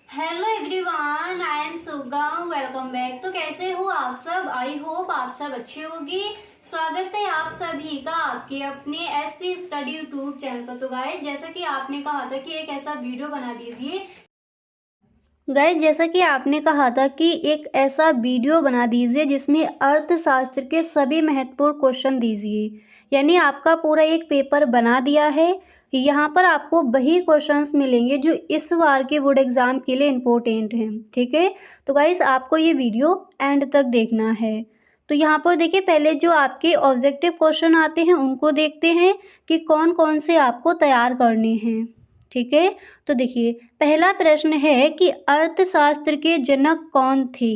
Hello everyone, I am सुगम। Welcome back. तो कैसे हो आप सब? आई होप आप सब अच्छे होगी। स्वागत है आप सभी का आपके अपने एसपी स्टडी यूट्यूब चैनल पर। तो गाइस, जैसा कि आपने कहा था कि एक ऐसा वीडियो बना दीजिए। गाइस, जैसा कि आपने कहा था कि एक ऐसा वीडियो बना दीजिए जिसमें अर्थशास्त्र के सभी महत्वपूर्ण क्वेश्चन दीजिए। यानी आपका पूरा एक पेपर बना दिया है। यहाँ पर आपको वही क्वेश्चंस मिलेंगे जो इस बार के बोर्ड एग्जाम के लिए इम्पोर्टेंट हैं। ठीक है, तो गाइस आपको ये वीडियो एंड तक देखना है। तो यहाँ पर देखिए, पहले जो आपके ऑब्जेक्टिव क्वेश्चन आते हैं उनको देखते हैं कि कौन कौन से आपको तैयार करने हैं। ठीक है, तो देखिए पहला प्रश्न है कि अर्थशास्त्र के जनक कौन थे।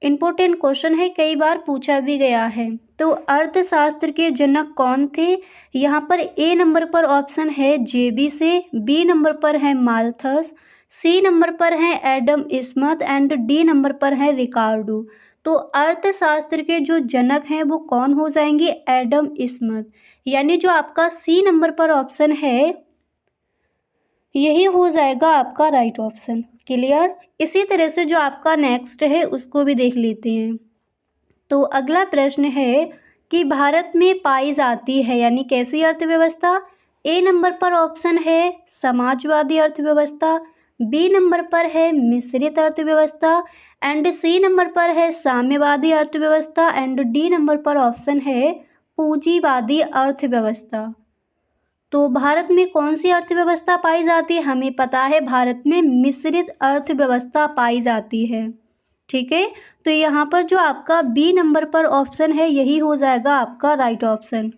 इम्पोर्टेंट क्वेश्चन है, कई बार पूछा भी गया है। तो अर्थशास्त्र के जनक कौन थे? यहाँ पर ए नंबर पर ऑप्शन है जेबी से, बी नंबर पर है माल्थस, सी नंबर पर है Adam Smith and D number पर है रिकार्डो। तो अर्थशास्त्र के जो जनक हैं वो कौन हो जाएंगे? Adam Smith. यानी जो आपका सी नंबर पर ऑप्शन है यही हो जाएगा आपका राइट ऑप्शन। क्लियर। इसी तरह से जो आपका नेक्स्ट है उसको भी देख लेते हैं। तो अगला प्रश्न है कि भारत में पाई जाती है यानी कैसी अर्थव्यवस्था? ए नंबर पर ऑप्शन है समाजवादी अर्थव्यवस्था, बी नंबर पर है मिश्रित अर्थव्यवस्था एंड सी नंबर पर है साम्यवादी अर्थव्यवस्था एंड डी नंबर पर ऑप्शन है पूंजीवादी अर्थव्यवस्था। तो भारत में कौन सी अर्थव्यवस्था पाई जाती है? हमें पता है भारत में मिश्रित अर्थव्यवस्था पाई जाती है। ठीक है, तो यहाँ पर जो आपका बी नंबर पर ऑप्शन है यही हो जाएगा आपका राइट ऑप्शन।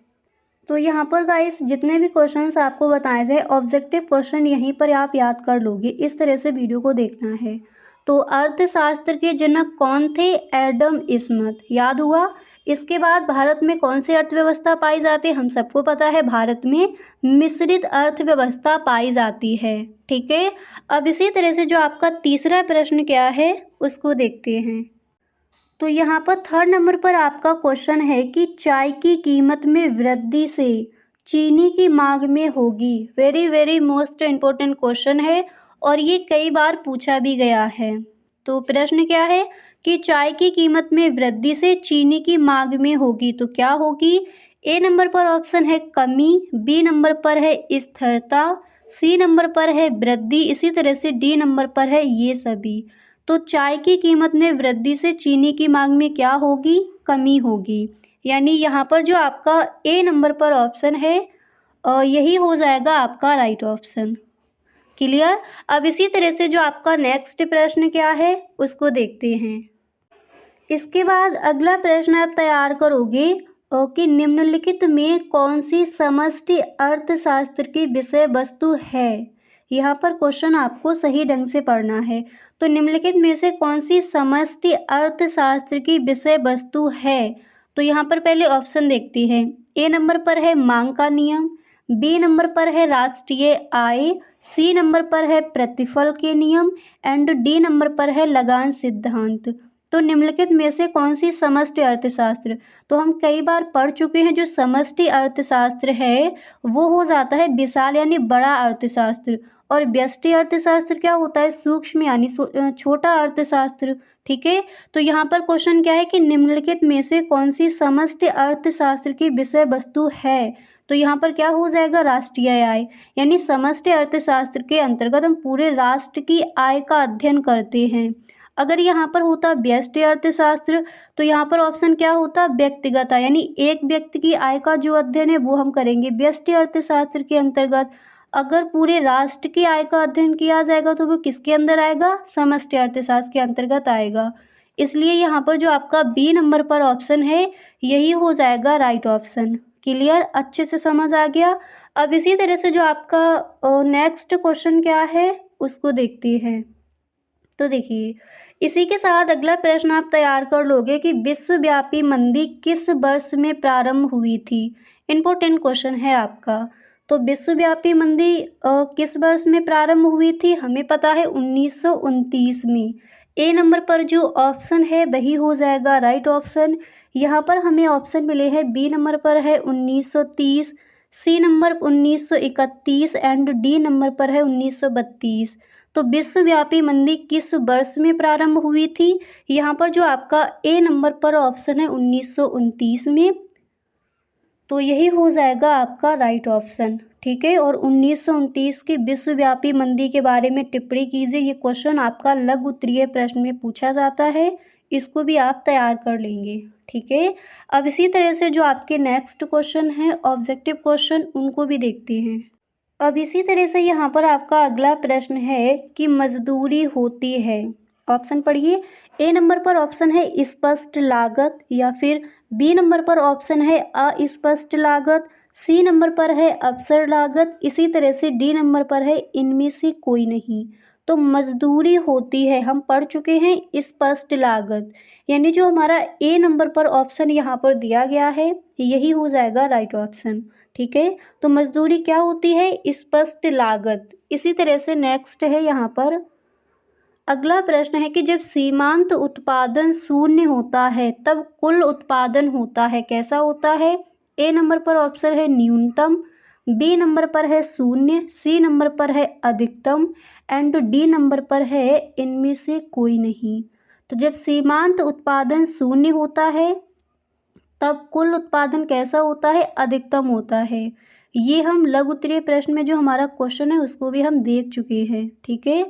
तो यहाँ पर गाइस जितने भी क्वेश्चंस आपको बताए थे ऑब्जेक्टिव क्वेश्चन यहीं पर आप याद कर लोगे। इस तरह से वीडियो को देखना है। तो अर्थशास्त्र के जनक कौन थे? Adam Smith. याद हुआ। इसके बाद भारत में कौन सी अर्थव्यवस्था पाई जाती है? हम सबको पता है भारत में मिश्रित अर्थव्यवस्था पाई जाती है। ठीक है, अब इसी तरह से जो आपका तीसरा प्रश्न क्या है उसको देखते हैं। तो यहाँ पर थर्ड नंबर पर आपका क्वेश्चन है कि चाय की कीमत में वृद्धि से चीनी की मांग में होगी। Very very most important question है और ये कई बार पूछा भी गया है। तो प्रश्न क्या है कि चाय की कीमत में वृद्धि से चीनी की मांग में होगी, तो क्या होगी? ए नंबर पर ऑप्शन है कमी, बी नंबर पर है स्थिरता, सी नंबर पर है वृद्धि, इसी तरह से डी नंबर पर है ये सभी। तो चाय की कीमत में वृद्धि से चीनी की मांग में क्या होगी? कमी होगी। यानी यहाँ पर जो आपका ए नंबर पर ऑप्शन है यही हो जाएगा आपका राइट ऑप्शन। क्लियर। अब इसी तरह से जो आपका नेक्स्ट प्रश्न क्या है उसको देखते हैं। इसके बाद अगला प्रश्न आप तैयार करोगे कि निम्नलिखित में कौन सी समष्टि अर्थशास्त्र की विषय वस्तु है। यहाँ पर क्वेश्चन आपको सही ढंग से पढ़ना है। तो निम्नलिखित में से कौन सी समष्टि अर्थशास्त्र की विषय वस्तु है? तो यहाँ पर पहले ऑप्शन देखते हैं। ए नंबर पर है मांग का नियम, बी नंबर पर है राष्ट्रीय आय, सी नंबर पर है प्रतिफल के नियम एंड डी नंबर पर है लगान सिद्धांत। तो निम्नलिखित में से कौन सी समष्टि अर्थशास्त्र? तो हम कई बार पढ़ चुके हैं जो समष्टि अर्थशास्त्र है वो हो जाता है विशाल यानी बड़ा अर्थशास्त्र, और व्यष्टि अर्थशास्त्र क्या होता है? सूक्ष्म यानी छोटा अर्थशास्त्र। ठीक है, तो यहाँ पर क्वेश्चन क्या है कि निम्नलिखित में से कौन सी समष्टि अर्थशास्त्र की विषय वस्तु है? तो यहाँ पर क्या हो जाएगा? राष्ट्रीय आय। यानी समष्टि अर्थशास्त्र के अंतर्गत हम पूरे राष्ट्र की आय का अध्ययन करते हैं। अगर यहाँ पर होता व्यष्टि अर्थशास्त्र तो यहाँ पर ऑप्शन क्या होता? व्यक्तिगत आय, यानी एक व्यक्ति की आय का जो अध्ययन है वो हम करेंगे व्यष्टि अर्थशास्त्र के अंतर्गत। अगर पूरे राष्ट्र की आय का अध्ययन किया जाएगा तो वो किसके अंदर आएगा? समष्टि अर्थशास्त्र के अंतर्गत आएगा। इसलिए यहाँ पर जो आपका बी नंबर पर ऑप्शन है यही हो जाएगा राइट ऑप्शन। क्लियर, अच्छे से समझ आ गया। अब इसी तरह से जो आपका नेक्स्ट क्वेश्चन क्या है उसको देखते हैं। तो देखिए इसी के साथ अगला प्रश्न आप तैयार कर लोगे कि विश्वव्यापी मंदी किस वर्ष में प्रारंभ हुई थी। इम्पोर्टेंट क्वेश्चन है आपका। तो विश्वव्यापी मंदी किस वर्ष में प्रारंभ हुई थी? हमें पता है 1929 में। ए नंबर पर जो ऑप्शन है वही हो जाएगा राइट ऑप्शन। यहाँ पर हमें ऑप्शन मिले हैं बी नंबर पर है 1930, C number 1931 and D number पर है 1932। तो विश्वव्यापी मंदी किस वर्ष में प्रारंभ हुई थी? यहाँ पर जो आपका ए नंबर पर ऑप्शन है 1929 में, तो यही हो जाएगा आपका राइट ऑप्शन। ठीक है, और 1929 की विश्वव्यापी मंदी के बारे में टिप्पणी कीजिए। ये क्वेश्चन आपका लघु उत्तरीय प्रश्न में पूछा जाता है, इसको भी आप तैयार कर लेंगे। ठीक है, अब इसी तरह से जो आपके नेक्स्ट क्वेश्चन है ऑब्जेक्टिव क्वेश्चन, उनको भी देखते हैं। अब इसी तरह से यहाँ पर आपका अगला प्रश्न है कि मजदूरी होती है, ऑप्शन पढ़िए। ए नंबर पर ऑप्शन है स्पष्ट लागत, या फिर बी नंबर पर ऑप्शन है अस्पष्ट लागत, सी नंबर पर है अवसर लागत, इसी तरह से डी नंबर पर है इनमें से कोई नहीं। तो मजदूरी होती है, हम पढ़ चुके हैं स्पष्ट लागत, यानी जो हमारा ए नंबर पर ऑप्शन यहाँ पर दिया गया है यही हो जाएगा राइट ऑप्शन। ठीक है, तो मजदूरी क्या होती है? स्पष्ट लागत। इसी तरह से नेक्स्ट है यहाँ पर अगला प्रश्न है कि जब सीमांत उत्पादन शून्य होता है तब कुल उत्पादन होता है, कैसा होता है? ए नंबर पर ऑप्शन है न्यूनतम, बी नंबर पर है शून्य, सी नंबर पर है अधिकतम एंड डी नंबर पर है इनमें से कोई नहीं। तो जब सीमांत उत्पादन शून्य होता है तब कुल उत्पादन कैसा होता है? अधिकतम होता है। ये हम लघु उत्तरीय प्रश्न में जो हमारा क्वेश्चन है उसको भी हम देख चुके हैं। ठीक है,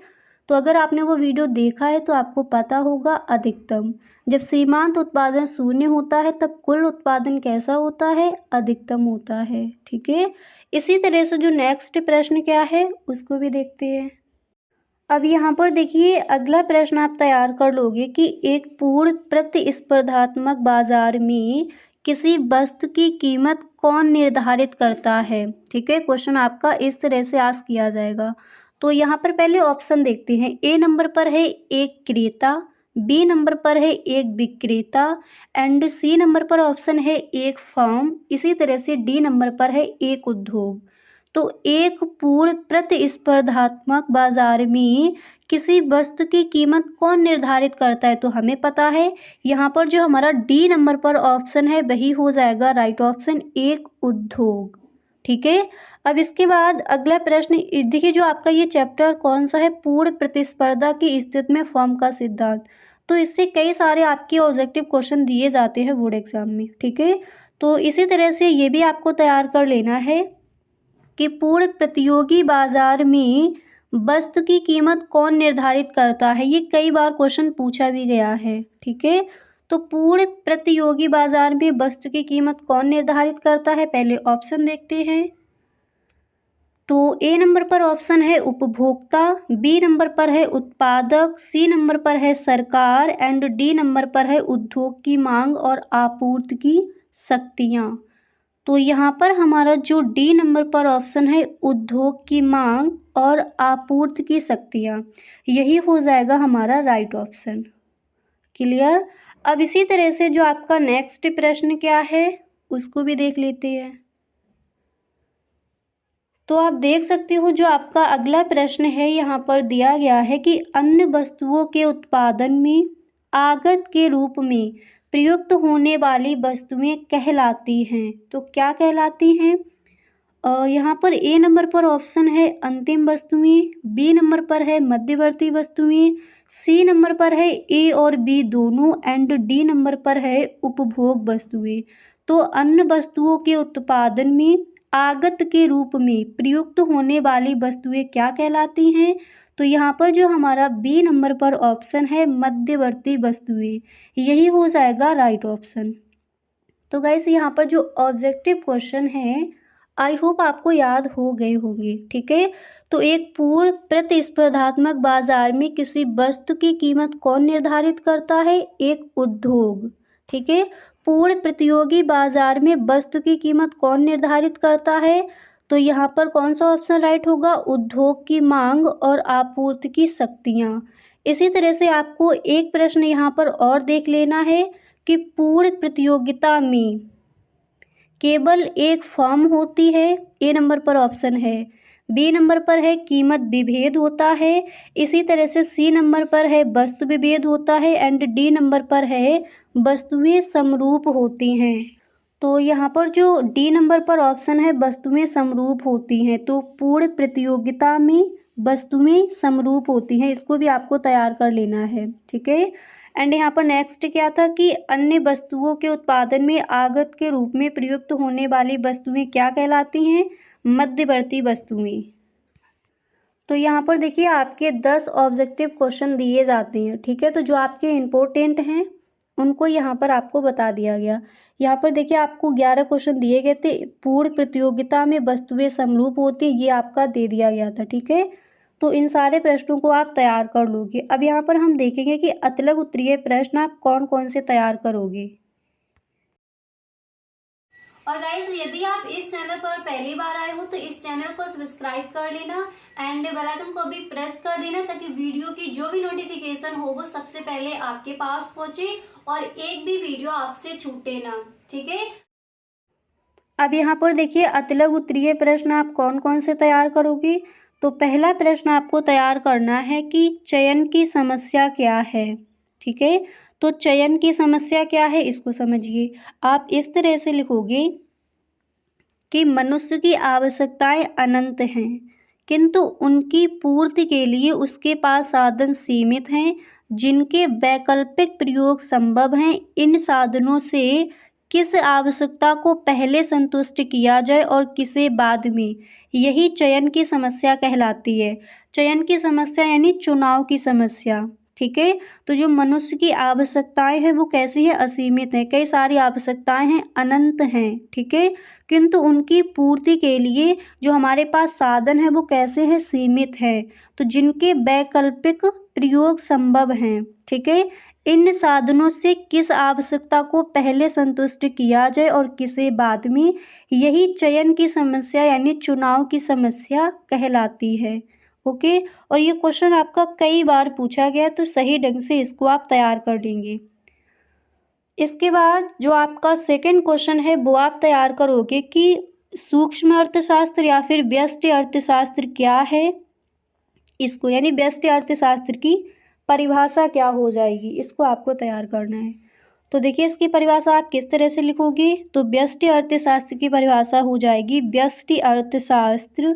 तो अगर आपने वो वीडियो देखा है तो आपको पता होगा अधिकतम। जब सीमांत उत्पादन शून्य होता है तब कुल उत्पादन कैसा होता है? अधिकतम होता है। ठीक है, इसी तरह से जो नेक्स्ट प्रश्न क्या है उसको भी देखते हैं। अब यहाँ पर देखिए अगला प्रश्न आप तैयार कर लोगे कि एक पूर्ण प्रतिस्पर्धात्मक बाजार में किसी वस्तु की कीमत कौन निर्धारित करता है। ठीक है, क्वेश्चन आपका इस तरह से आस्क किया जाएगा। तो यहाँ पर पहले ऑप्शन देखते हैं। ए नंबर पर है एक क्रेता, बी नंबर पर है एक विक्रेता एंड सी नंबर पर ऑप्शन है एक फर्म, इसी तरह से डी नंबर पर है एक उद्योग। तो एक पूर्ण प्रतिस्पर्धात्मक बाजार में किसी वस्तु की कीमत कौन निर्धारित करता है? तो हमें पता है यहाँ पर जो हमारा डी नंबर पर ऑप्शन है वही हो जाएगा राइट ऑप्शन, एक उद्योग। ठीक है, अब इसके बाद अगला प्रश्न देखिए, जो आपका ये चैप्टर कौन सा है? पूर्ण प्रतिस्पर्धा की स्थिति में फर्म का सिद्धांत। तो इससे कई सारे आपके ऑब्जेक्टिव क्वेश्चन दिए जाते हैं बोर्ड एग्जाम में। ठीक है, तो इसी तरह से ये भी आपको तैयार कर लेना है कि पूर्ण प्रतियोगी बाजार में वस्तु की कीमत कौन निर्धारित करता है। ये कई बार क्वेश्चन पूछा भी गया है। ठीक है, तो पूर्ण प्रतियोगी बाजार में वस्तु की कीमत कौन निर्धारित करता है? पहले ऑप्शन देखते हैं। तो ए नंबर पर ऑप्शन है उपभोक्ता, बी नंबर पर है उत्पादक, सी नंबर पर है सरकार एंड डी नंबर पर है उद्योग की मांग और आपूर्ति की शक्तियाँ। तो यहाँ पर हमारा जो डी नंबर पर ऑप्शन है उद्योग की मांग और आपूर्ति की शक्तियाँ, यही हो जाएगा हमारा राइट ऑप्शन। क्लियर? अब इसी तरह से जो आपका नेक्स्ट प्रश्न क्या है उसको भी देख लेते हैं। तो आप देख सकते हो जो आपका अगला प्रश्न है यहाँ पर दिया गया है कि अन्य वस्तुओं के उत्पादन में आगत के रूप में प्रयुक्त होने वाली वस्तुएं कहलाती हैं। तो क्या कहलाती हैं? यहाँ पर ए नंबर पर ऑप्शन है अंतिम वस्तुएं, बी नंबर पर है मध्यवर्ती वस्तुएं, सी नंबर पर है ए और बी दोनों एंड डी नंबर पर है उपभोग वस्तुएं। तो अन्य वस्तुओं के उत्पादन में आगत के रूप में प्रयुक्त होने वाली वस्तुएं क्या कहलाती हैं? तो यहाँ पर जो हमारा बी नंबर पर ऑप्शन है मध्यवर्ती वस्तुएं, यही हो जाएगा राइट ऑप्शन। तो गाइस यहाँ पर जो ऑब्जेक्टिव क्वेश्चन है आई होप आपको याद हो गए होंगे। ठीक है, तो एक पूर्ण प्रतिस्पर्धात्मक बाजार में किसी वस्तु की कीमत कौन निर्धारित करता है? एक उद्योग। ठीक है, पूर्ण प्रतियोगी बाजार में वस्तु की कीमत कौन निर्धारित करता है? तो यहाँ पर कौन सा ऑप्शन राइट होगा? उद्योग की मांग और आपूर्ति की शक्तियाँ। इसी तरह से आपको एक प्रश्न यहाँ पर और देख लेना है कि पूर्ण प्रतियोगिता में केवल एक फर्म होती है। ए नंबर पर ऑप्शन है। बी नंबर पर है कीमत विभेद होता है, इसी तरह से सी नंबर पर है वस्तु विभेद होता है एंड डी नंबर पर है वस्तुएं समरूप होती हैं। तो यहाँ पर जो डी नंबर पर ऑप्शन है वस्तुएं समरूप होती हैं। तो पूर्ण प्रतियोगिता में वस्तुएं समरूप होती हैं, इसको भी आपको तैयार कर लेना है, ठीक है। एंड यहाँ पर नेक्स्ट क्या था कि अन्य वस्तुओं के उत्पादन में आगत के रूप में प्रयुक्त होने वाली वस्तुएं क्या कहलाती हैं? मध्यवर्ती वस्तुएं। तो यहाँ पर देखिए आपके 10 ऑब्जेक्टिव क्वेश्चन दिए जाते हैं, ठीक है। तो जो आपके इम्पोर्टेंट हैं उनको यहाँ पर आपको बता दिया गया। यहाँ पर देखिए आपको 11 क्वेश्चन दिए गए थे। पूर्ण प्रतियोगिता में वस्तुएं समरूप होती हैं, ये आपका दे दिया गया था, ठीक है। तो इन सारे प्रश्नों को आप तैयार कर लोगे। अब यहाँ पर हम देखेंगे कि अतलग उत्तरीय प्रश्न आप कौन कौन से तैयार करोगे। और गाइस यदि आप इस चैनल पर पहली बार आए हो तो इस चैनल को सब्सक्राइब कर लेना एंड बेल आइकन को भी प्रेस कर देना, ताकि वीडियो की जो भी नोटिफिकेशन हो वो सबसे पहले आपके पास पहुंचे और एक भी वीडियो आपसे छूटे ना, ठीक है। अब यहाँ पर देखिए अतलग उत्तरीय प्रश्न आप कौन कौन से तैयार करोगे। तो पहला प्रश्न आपको तैयार करना है कि चयन की समस्या क्या है, ठीक है। तो चयन की समस्या क्या है इसको समझिए। आप इस तरह से लिखोगे कि मनुष्य की आवश्यकताएं अनंत हैं, किंतु उनकी पूर्ति के लिए उसके पास साधन सीमित हैं जिनके वैकल्पिक प्रयोग संभव हैं। इन साधनों से किस आवश्यकता को पहले संतुष्ट किया जाए और किसे बाद में, यही चयन की समस्या कहलाती है। चयन की समस्या यानी चुनाव की समस्या, ठीक है। तो जो मनुष्य की आवश्यकताएं हैं वो कैसी है? असीमित है, कई सारी आवश्यकताएं हैं, अनंत हैं, ठीक है। किंतु उनकी पूर्ति के लिए जो हमारे पास साधन है वो कैसे हैं? सीमित हैं। तो जिनके वैकल्पिक प्रयोग संभव हैं, ठीक है। इन साधनों से किस आवश्यकता को पहले संतुष्ट किया जाए और किसे बाद में, यही चयन की समस्या यानी चुनाव की समस्या कहलाती है। ओके। और ये क्वेश्चन आपका कई बार पूछा गया, तो सही ढंग से इसको आप तैयार कर लेंगे। इसके बाद जो आपका सेकंड क्वेश्चन है वो आप तैयार करोगे कि सूक्ष्म अर्थशास्त्र या फिर व्यष्टि अर्थशास्त्र क्या है, इसको यानी व्यष्टि अर्थशास्त्र की परिभाषा क्या हो जाएगी, इसको आपको तैयार करना है। तो देखिए इसकी परिभाषा आप किस तरह से लिखोगे। तो व्यष्टि अर्थशास्त्र की परिभाषा हो जाएगी, व्यष्टि अर्थशास्त्र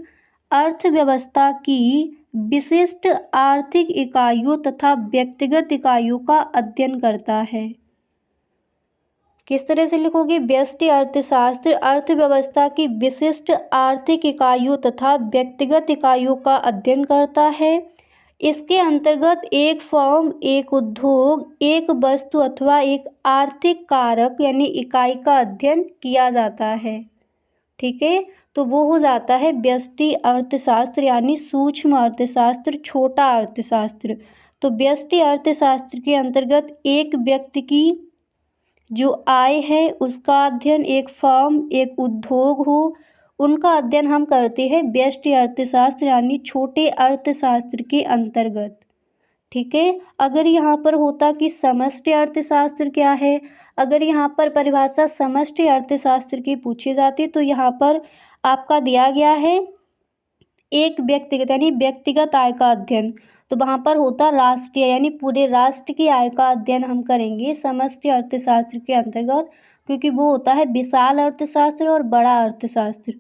अर्थव्यवस्था की विशिष्ट आर्थिक इकाइयों तथा व्यक्तिगत इकाइयों का अध्ययन करता है। किस तरह से लिखोगे? व्यष्टि अर्थशास्त्र अर्थव्यवस्था की विशिष्ट आर्थिक इकाइयों तथा व्यक्तिगत इकाइयों का अध्ययन करता है। इसके अंतर्गत एक फर्म, एक उद्योग, एक वस्तु अथवा एक आर्थिक कारक यानी इकाई का अध्ययन किया जाता है, ठीक है। तो वो हो जाता है व्यष्टि अर्थशास्त्र यानी सूक्ष्म अर्थशास्त्र, छोटा अर्थशास्त्र। तो व्यष्टि अर्थशास्त्र के अंतर्गत एक व्यक्ति की जो आय है उसका अध्ययन, एक फर्म, एक उद्योग हो उनका अध्ययन हम करते हैं व्यष्टि अर्थशास्त्र यानी छोटे अर्थशास्त्र के अंतर्गत, ठीक है। अगर यहाँ पर होता कि समष्टि अर्थशास्त्र क्या है, अगर यहाँ पर परिभाषा समष्टि अर्थशास्त्र की पूछी जाती तो यहाँ पर आपका दिया गया है एक व्यक्तिगत यानी व्यक्तिगत आय का अध्ययन, तो वहाँ पर होता राष्ट्रीय यानी पूरे राष्ट्र की आय का अध्ययन हम करेंगे समष्टि अर्थशास्त्र के अंतर्गत, क्योंकि वो होता है विशाल अर्थशास्त्र और बड़ा अर्थशास्त्र।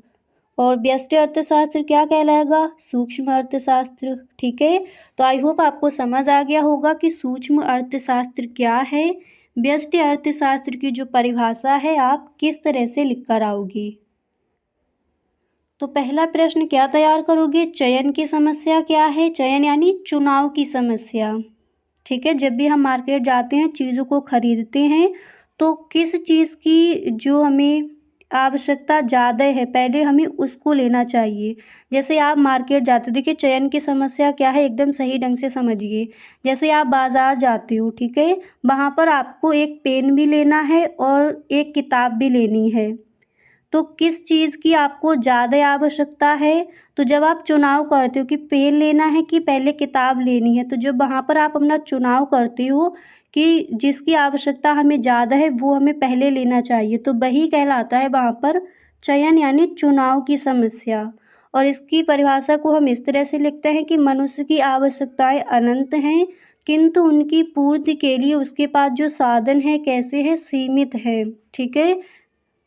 और व्यष्टि अर्थशास्त्र क्या कहलाएगा? सूक्ष्म अर्थशास्त्र, ठीक है। तो आई होप आपको समझ आ गया होगा कि सूक्ष्म अर्थशास्त्र क्या है, व्यष्टि अर्थशास्त्र की जो परिभाषा है आप किस तरह से लिख कर आओगे। तो पहला प्रश्न क्या तैयार करोगे? चयन की समस्या क्या है? चयन यानी चुनाव की समस्या, ठीक है। जब भी हम मार्केट जाते हैं, चीज़ों को खरीदते हैं, तो किस चीज़ की जो हमें आवश्यकता ज़्यादा है पहले हमें उसको लेना चाहिए। जैसे आप मार्केट जाते हो, देखिए चयन की समस्या क्या है एकदम सही ढंग से समझिए। जैसे आप बाज़ार जाते हो, ठीक है, वहाँ पर आपको एक पेन भी लेना है और एक किताब भी लेनी है, तो किस चीज़ की आपको ज़्यादा आवश्यकता है? तो जब आप चुनाव करते हो कि पेन लेना है कि पहले किताब लेनी है, तो जब वहाँ पर आप अपना चुनाव करते हो कि जिसकी आवश्यकता हमें ज़्यादा है वो हमें पहले लेना चाहिए, तो वही कहलाता है वहाँ पर चयन यानी चुनाव की समस्या। और इसकी परिभाषा को हम इस तरह से लिखते हैं कि मनुष्य की आवश्यकताएं अनंत हैं, किंतु उनकी पूर्ति के लिए उसके पास जो साधन है कैसे हैं? सीमित हैं, ठीक है।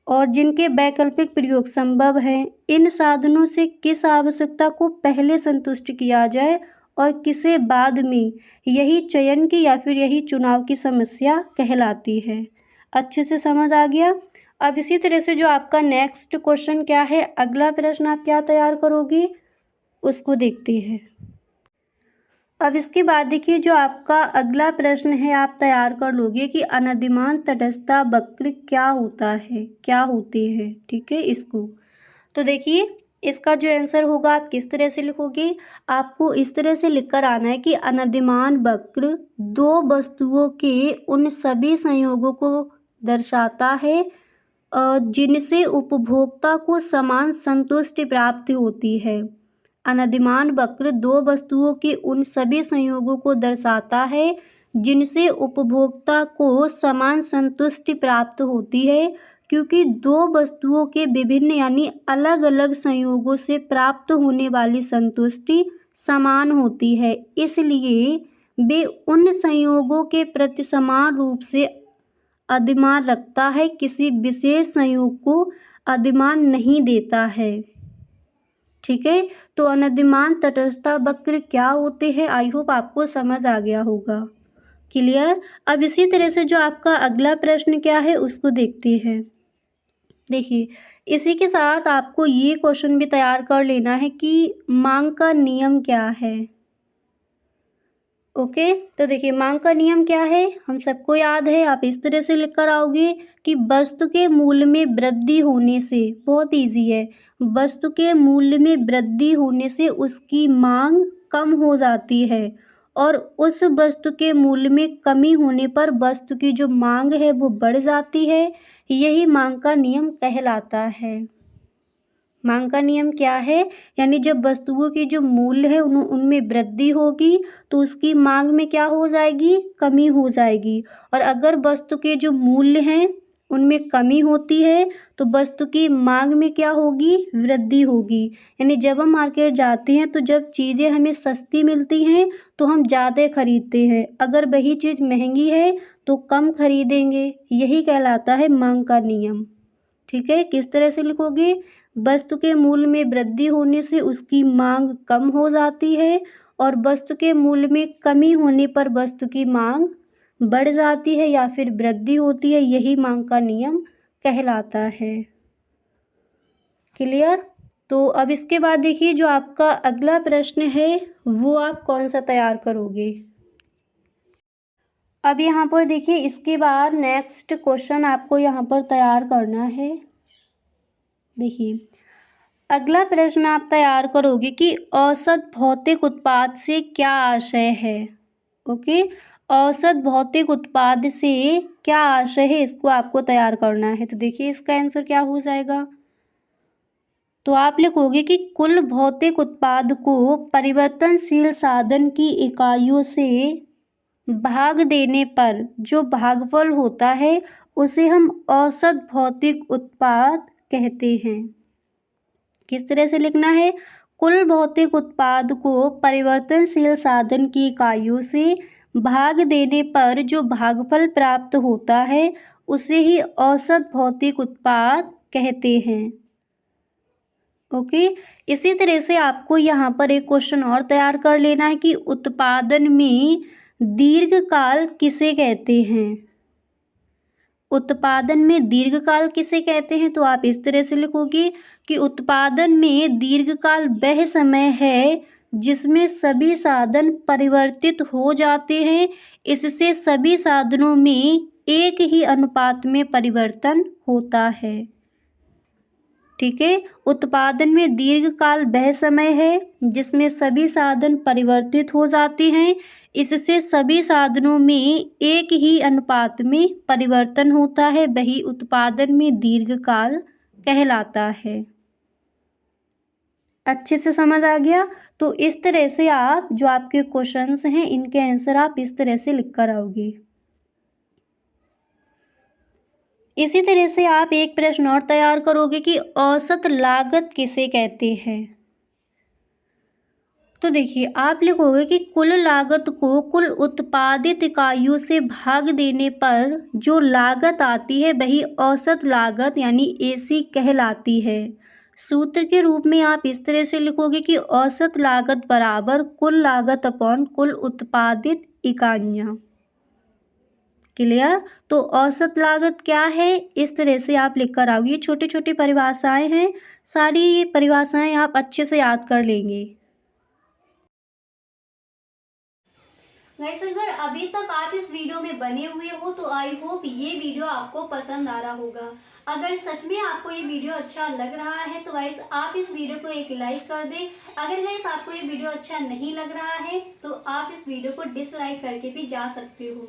और जिनके वैकल्पिक प्रयोग संभव हैं, इन साधनों से किस आवश्यकता को पहले संतुष्ट किया जाए और किसे बाद में, यही चयन की या फिर यही चुनाव की समस्या कहलाती है। अच्छे से समझ आ गया। अब इसी तरह से जो आपका नेक्स्ट क्वेश्चन क्या है, अगला प्रश्न आप क्या तैयार करोगी उसको देखते हैं। अब इसके बाद देखिए जो आपका अगला प्रश्न है आप तैयार कर लोगे कि अनधिमान तटस्थता वक्र क्या होता है, क्या होते हैं, ठीक है इसको। तो देखिए इसका जो आंसर होगा आप किस तरह से लिखोगे, आपको इस तरह से लिखकर आना है कि अनधिमान वक्र दो वस्तुओं के उन सभी संयोगों को दर्शाता है जिनसे उपभोक्ता को समान संतुष्टि प्राप्त होती है। अनधिमान वक्र दो वस्तुओं के उन सभी संयोगों को दर्शाता है जिनसे उपभोक्ता को समान संतुष्टि प्राप्त होती है, क्योंकि दो वस्तुओं के विभिन्न यानी अलग अलग संयोगों से प्राप्त होने वाली संतुष्टि समान होती है, इसलिए वे उन संयोगों के प्रति समान रूप से अधिमान रखता है, किसी विशेष संयोग को अधिमान नहीं देता है। ठीक है, तो अनधिमान तटस्थता वक्र क्या होते हैं, आई होप आपको समझ आ गया होगा। क्लियर। अब इसी तरह से जो आपका अगला प्रश्न क्या है उसको देखते हैं। देखिए इसी के साथ आपको ये क्वेश्चन भी तैयार कर लेना है कि मांग का नियम क्या है। ओके, तो देखिए मांग का नियम क्या है, हम सबको याद है, आप इस तरह से लिख कर आओगे कि वस्तु के मूल्य में वृद्धि होने से, बहुत इजी है, वस्तु के मूल्य में वृद्धि होने से उसकी मांग कम हो जाती है और उस वस्तु के मूल्य में कमी होने पर वस्तु की जो मांग है वो बढ़ जाती है, यही मांग का नियम कहलाता है। मांग का नियम क्या है, यानी जब वस्तुओं की जो मूल्य है उनमें वृद्धि होगी तो उसकी मांग में क्या हो जाएगी, कमी हो जाएगी, और अगर वस्तु के जो मूल्य हैं उनमें कमी होती है तो वस्तु की मांग में क्या होगी, वृद्धि होगी। यानी जब हम मार्केट जाते हैं तो जब चीज़ें हमें सस्ती मिलती हैं तो हम ज़्यादा खरीदते हैं, अगर वही चीज़ महंगी है तो कम खरीदेंगे, यही कहलाता है मांग का नियम। ठीक है, किस तरह से लिखोगे, वस्तु के मूल्य में वृद्धि होने से उसकी मांग कम हो जाती है और वस्तु के मूल्य में कमी होने पर वस्तु की मांग बढ़ जाती है या फिर वृद्धि होती है, यही मांग का नियम कहलाता है। क्लियर। तो अब इसके बाद देखिए जो आपका अगला प्रश्न है वो आप कौन सा तैयार करोगे। अब यहाँ पर देखिए इसके बाद नेक्स्ट क्वेश्चन आपको यहाँ पर तैयार करना है। देखिए अगला प्रश्न आप तैयार करोगे कि औसत भौतिक उत्पाद से क्या आशय है। ओके, औसत भौतिक उत्पाद से क्या आशय है, इसको आपको तैयार करना है। तो देखिए इसका आंसर क्या हो जाएगा, तो आप लिखोगे कि कुल भौतिक उत्पाद को परिवर्तनशील साधन की इकाइयों से भाग देने पर जो भागफल होता है उसे हम औसत भौतिक उत्पाद कहते हैं। किस तरह से लिखना है, कुल भौतिक उत्पाद को परिवर्तनशील साधन की इकाइयों से भाग देने पर जो भागफल प्राप्त होता है उसे ही औसत भौतिक उत्पाद कहते हैं। ओके, इसी तरह से आपको यहाँ पर एक क्वेश्चन और तैयार कर लेना है कि उत्पादन में दीर्घकाल किसे कहते हैं। उत्पादन में दीर्घकाल किसे कहते हैं, तो आप इस तरह से लिखोगे कि उत्पादन में दीर्घकाल वह समय है जिसमें सभी साधन परिवर्तित हो जाते हैं, इससे सभी साधनों में एक ही अनुपात में परिवर्तन होता है। ठीक है, उत्पादन में दीर्घकाल वह समय है जिसमें सभी साधन परिवर्तित हो जाते हैं, इससे सभी साधनों में एक ही अनुपात में परिवर्तन होता है, वही उत्पादन में दीर्घकाल कहलाता है। अच्छे से समझ आ गया। तो इस तरह से आप जो आपके क्वेश्चंस हैं इनके आंसर आप इस तरह से लिख कर आओगे। इसी तरह से आप एक प्रश्न और तैयार करोगे कि औसत लागत किसे कहते हैं। तो देखिए आप लिखोगे कि कुल लागत को कुल उत्पादित इकाइयों से भाग देने पर जो लागत आती है वही औसत लागत यानी एसी कहलाती है। सूत्र के रूप में आप इस तरह से लिखोगे कि औसत लागत बराबर कुल लागत अपॉन कुल उत्पादित इकाइयाँ। क्लियर? तो औसत लागत क्या है, इस तरह से आप लिख कर आओगे। ये छोटी छोटी परिभाषाएं हैं, सारी ये परिभाषाएं आप अच्छे से याद कर लेंगे। गाइस अगर अभी तक आप इस वीडियो में बने हुए हो तो आई होप ये वीडियो आपको पसंद आ रहा होगा। अगर सच में आपको ये वीडियो अच्छा लग रहा है तो गाइस आप इस वीडियो को एक लाइक कर दें। अगर गाइस आपको ये वीडियो अच्छा नहीं लग रहा है तो आप इस वीडियो को डिसलाइक करके भी जा सकते हो।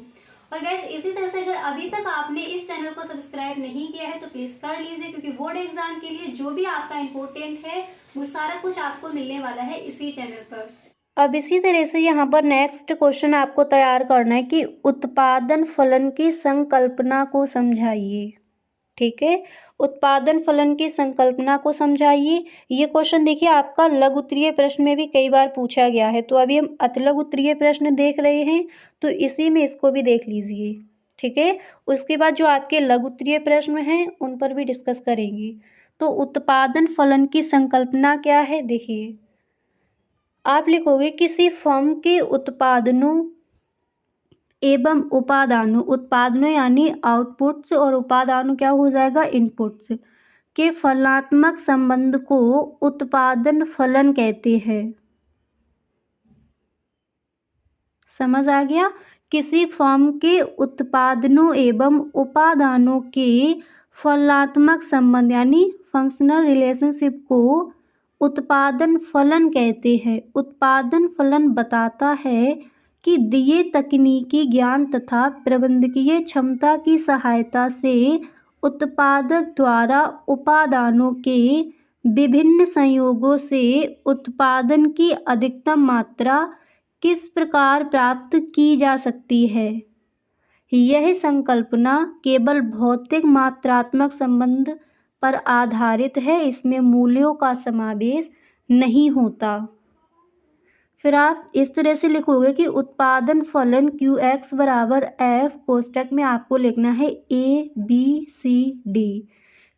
और गाइस इसी तरह से अगर अभी तक आपने इस चैनल को सब्सक्राइब नहीं किया है तो प्लीज कर लीजिए, क्योंकि बोर्ड एग्जाम के लिए जो भी आपका इम्पोर्टेंट है वो सारा कुछ आपको मिलने वाला है इसी चैनल पर। अब इसी तरह से यहाँ पर नेक्स्ट क्वेश्चन आपको तैयार करना है कि उत्पादन फलन की संकल्पना को समझाइए। ठीक है, उत्पादन फलन की संकल्पना को समझाइए। ये क्वेश्चन देखिए आपका लघु उत्तरीय प्रश्न में भी कई बार पूछा गया है। तो अभी हम अतिलघु उत्तरीय प्रश्न देख रहे हैं तो इसी में इसको भी देख लीजिए। ठीक है, उसके बाद जो आपके लघु उत्तरीय प्रश्न हैं उन पर भी डिस्कस करेंगे। तो उत्पादन फलन की संकल्पना क्या है, देखिए आप लिखोगे किसी फर्म के उत्पादनों एवं उपादानों, उत्पादनों यानी आउटपुट्स और उपादानों क्या हो जाएगा, इनपुट्स के फलनात्मक संबंध को उत्पादन फलन कहते हैं। समझ आ गया? किसी फर्म के उत्पादनों एवं उपादानों के फलनात्मक संबंध यानी फंक्शनल रिलेशनशिप को उत्पादन फलन कहते हैं। उत्पादन फलन बताता है कि दिए तकनीकी ज्ञान तथा प्रबंधकीय क्षमता की सहायता से उत्पादक द्वारा उपादानों के विभिन्न संयोगों से उत्पादन की अधिकतम मात्रा किस प्रकार प्राप्त की जा सकती है। यह संकल्पना केवल भौतिक मात्रात्मक संबंध पर आधारित है, इसमें मूल्यों का समावेश नहीं होता। फिर आप इस तरह से लिखोगे कि उत्पादन फलन QX बराबर F, कोष्टक में आपको लिखना है ABCD।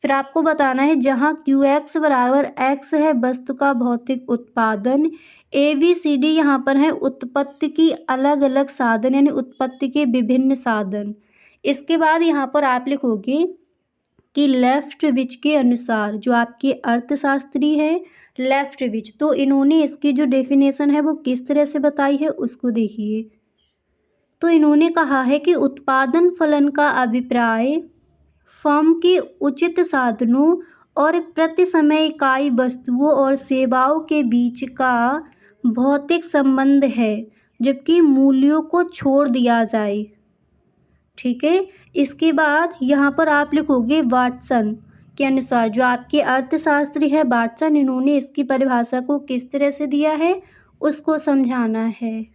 फिर आपको बताना है जहाँ QX बराबर X है वस्तु का भौतिक उत्पादन, ABCD यहाँ पर है उत्पत्ति की अलग अलग साधन यानी उत्पत्ति के विभिन्न साधन। इसके बाद यहाँ पर आप लिखोगे कि लेफ्टविच के अनुसार, जो आपके अर्थशास्त्री है लेफ्टविच, तो इन्होंने इसकी जो डेफिनेशन है वो किस तरह से बताई है उसको देखिए। तो इन्होंने कहा है कि उत्पादन फलन का अभिप्राय फर्म के उचित साधनों और प्रति समय इकाई वस्तुओं और सेवाओं के बीच का भौतिक संबंध है, जबकि मूल्यों को छोड़ दिया जाए। ठीक है, इसके बाद यहाँ पर आप लिखोगे वाटसन के अनुसार, जो आपके अर्थशास्त्री है वाटसन, इन्होंने इसकी परिभाषा को किस तरह से दिया है उसको समझाना है।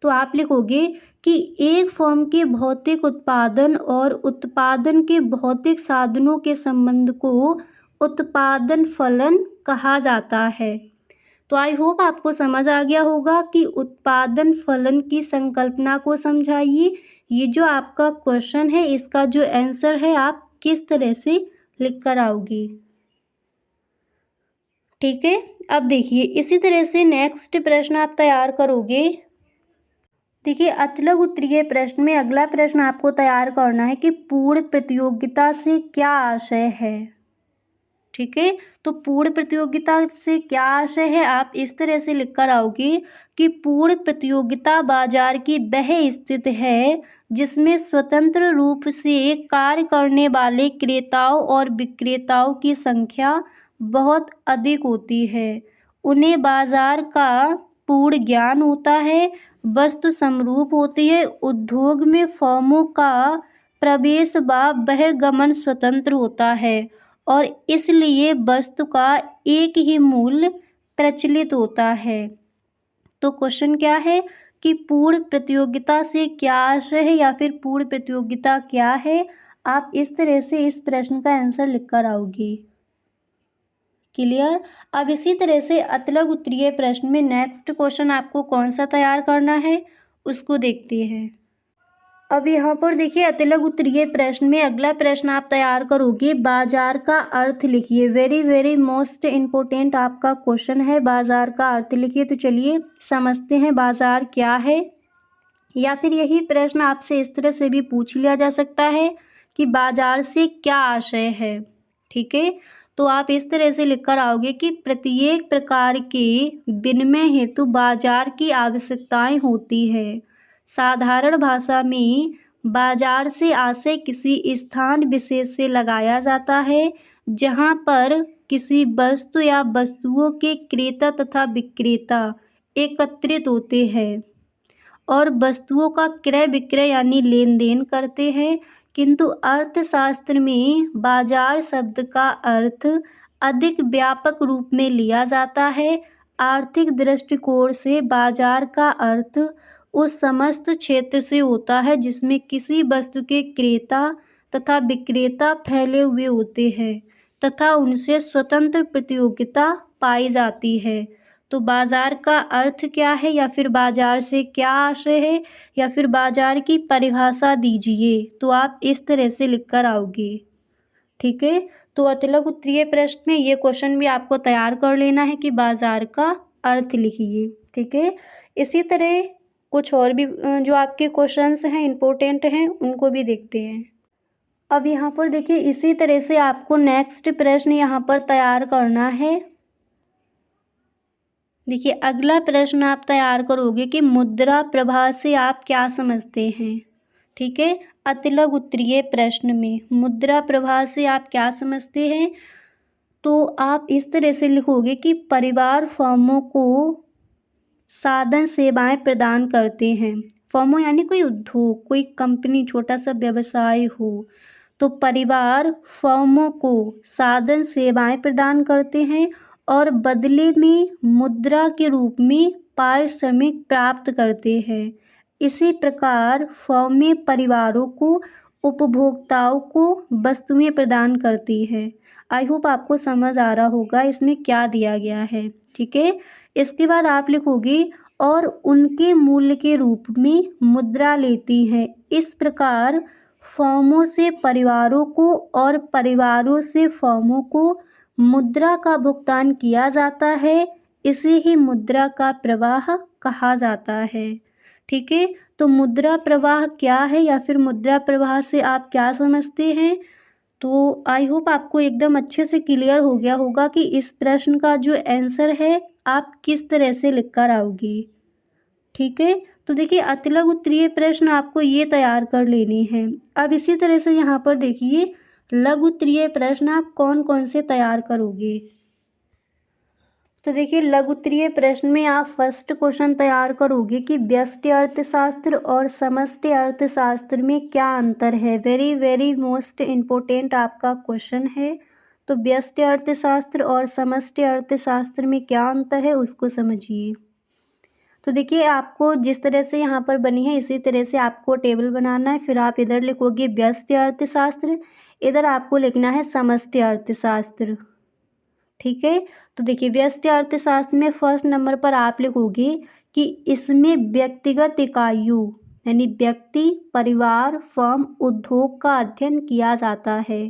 तो आप लिखोगे कि एक फर्म के भौतिक उत्पादन और उत्पादन के भौतिक साधनों के संबंध को उत्पादन फलन कहा जाता है। तो आई होप आपको समझ आ गया होगा कि उत्पादन फलन की संकल्पना को समझाइए। ये जो आपका क्वेश्चन है इसका जो आंसर है आप किस तरह से लिख कर आओगे। ठीक है, अब देखिए इसी तरह से नेक्स्ट प्रश्न आप तैयार करोगे। देखिए अतिलघु उत्तरीय प्रश्न में अगला प्रश्न आपको तैयार करना है कि पूर्ण प्रतियोगिता से क्या आशय है। ठीक है, तो पूर्ण प्रतियोगिता से क्या आशय है आप इस तरह से लिख कर आओगे कि पूर्ण प्रतियोगिता बाजार की वह स्थिति है जिसमें स्वतंत्र रूप से कार्य करने वाले क्रेताओं और विक्रेताओं की संख्या बहुत अधिक होती है। उन्हें बाजार का पूर्ण ज्ञान होता है, वस्तु समरूप होती है, उद्योग में फर्मों का प्रवेश व बहिर्गमन स्वतंत्र होता है और इसलिए वस्तु का एक ही मूल्य प्रचलित होता है। तो क्वेश्चन क्या है कि पूर्ण प्रतियोगिता से क्या आशय है या फिर पूर्ण प्रतियोगिता क्या है। आप इस तरह से इस प्रश्न का आंसर लिख कर आओगे। क्लियर। अब इसी तरह से अतलग उत्तरीय प्रश्न में नेक्स्ट क्वेश्चन आपको कौन सा तैयार करना है उसको देखते हैं। अब यहाँ पर देखिए अतलग उत्तरीय प्रश्न में अगला प्रश्न आप तैयार करोगे, बाजार का अर्थ लिखिए। वेरी वेरी मोस्ट इम्पोर्टेंट आपका क्वेश्चन है, बाजार का अर्थ लिखिए। तो चलिए समझते हैं बाजार क्या है। या फिर यही प्रश्न आपसे इस तरह से भी पूछ लिया जा सकता है कि बाजार से क्या आशय है। ठीक है, तो आप इस तरह से लिखकर आओगे कि प्रत्येक प्रकार के विनिमय हेतु बाजार की आवश्यकताएं होती है। साधारण भाषा में बाजार से आशय किसी स्थान विशेष से लगाया जाता है जहां पर किसी वस्तु या वस्तुओं के क्रेता तथा विक्रेता एकत्रित होते हैं और वस्तुओं का क्रय विक्रय यानी लेन देन करते हैं। किंतु अर्थशास्त्र में बाजार शब्द का अर्थ अधिक व्यापक रूप में लिया जाता है। आर्थिक दृष्टिकोण से बाजार का अर्थ उस समस्त क्षेत्र से होता है जिसमें किसी वस्तु के क्रेता तथा विक्रेता फैले हुए होते हैं तथा उनसे स्वतंत्र प्रतियोगिता पाई जाती है। तो बाजार का अर्थ क्या है, या फिर बाजार से क्या आशय है, या फिर बाजार की परिभाषा दीजिए। तो आप इस तरह से लिखकर आओगे। ठीक है, तो अतलग उत्तरीय प्रश्न में ये क्वेश्चन भी आपको तैयार कर लेना है कि बाजार का अर्थ लिखिए। ठीक है, इसी तरह कुछ और भी जो आपके क्वेश्चंस हैं इम्पोर्टेंट हैं उनको भी देखते हैं। अब यहाँ पर देखिए इसी तरह से आपको नेक्स्ट प्रश्न यहाँ पर तैयार करना है। देखिए अगला प्रश्न आप तैयार करोगे कि मुद्रा प्रवाह से आप क्या समझते हैं। ठीक है, अतलग उत्तरीय प्रश्न में मुद्रा प्रवाह से आप क्या समझते हैं। तो आप इस तरह से लिखोगे कि परिवार फर्मों को साधन सेवाएं प्रदान करते हैं। फर्मों यानी कोई उद्योग, कोई कंपनी, छोटा सा व्यवसाय हो, तो परिवार फर्मों को साधन सेवाएं प्रदान करते हैं और बदले में मुद्रा के रूप में पारिश्रमिक प्राप्त करते हैं। इसी प्रकार फर्में परिवारों को, उपभोक्ताओं को वस्तुएं प्रदान करती हैं। आई होप आपको समझ आ रहा होगा इसमें क्या दिया गया है। ठीक है, इसके बाद आप लिखोगे और उनके मूल्य के रूप में मुद्रा लेती हैं। इस प्रकार फर्मों से परिवारों को और परिवारों से फर्मों को मुद्रा का भुगतान किया जाता है। इसे ही मुद्रा का प्रवाह कहा जाता है। ठीक है, तो मुद्रा प्रवाह क्या है, या फिर मुद्रा प्रवाह से आप क्या समझते हैं। तो आई होप आपको एकदम अच्छे से क्लियर हो गया होगा कि इस प्रश्न का जो आंसर है आप किस तरह से लिख कर आओगे। ठीक है, तो देखिए अतलग उत्तरीय प्रश्न आपको ये तैयार कर लेने हैं। अब इसी तरह से यहाँ पर देखिए लघु उत्तरीय प्रश्न आप कौन कौन से तैयार करोगे। तो देखिए लघु उत्तरीय प्रश्न में आप फर्स्ट क्वेश्चन तैयार करोगे कि व्यष्टि अर्थशास्त्र और समष्टि अर्थशास्त्र में क्या अंतर है। वेरी वेरी मोस्ट इम्पोर्टेंट आपका क्वेश्चन है। तो व्यष्टि अर्थशास्त्र और समष्टि अर्थशास्त्र में क्या अंतर है उसको समझिए। तो देखिए आपको जिस तरह से यहाँ पर बनी है इसी तरह से आपको टेबल बनाना है। फिर आप इधर लिखोगे व्यष्टि अर्थशास्त्र, इधर आपको लिखना है समष्टि अर्थशास्त्र। ठीक है, तो देखिए व्यष्टि अर्थशास्त्र में फर्स्ट नंबर पर आप लिखोगे कि इसमें व्यक्तिगत इकाइयों यानी व्यक्ति, परिवार, फर्म, उद्योग का अध्ययन किया जाता है।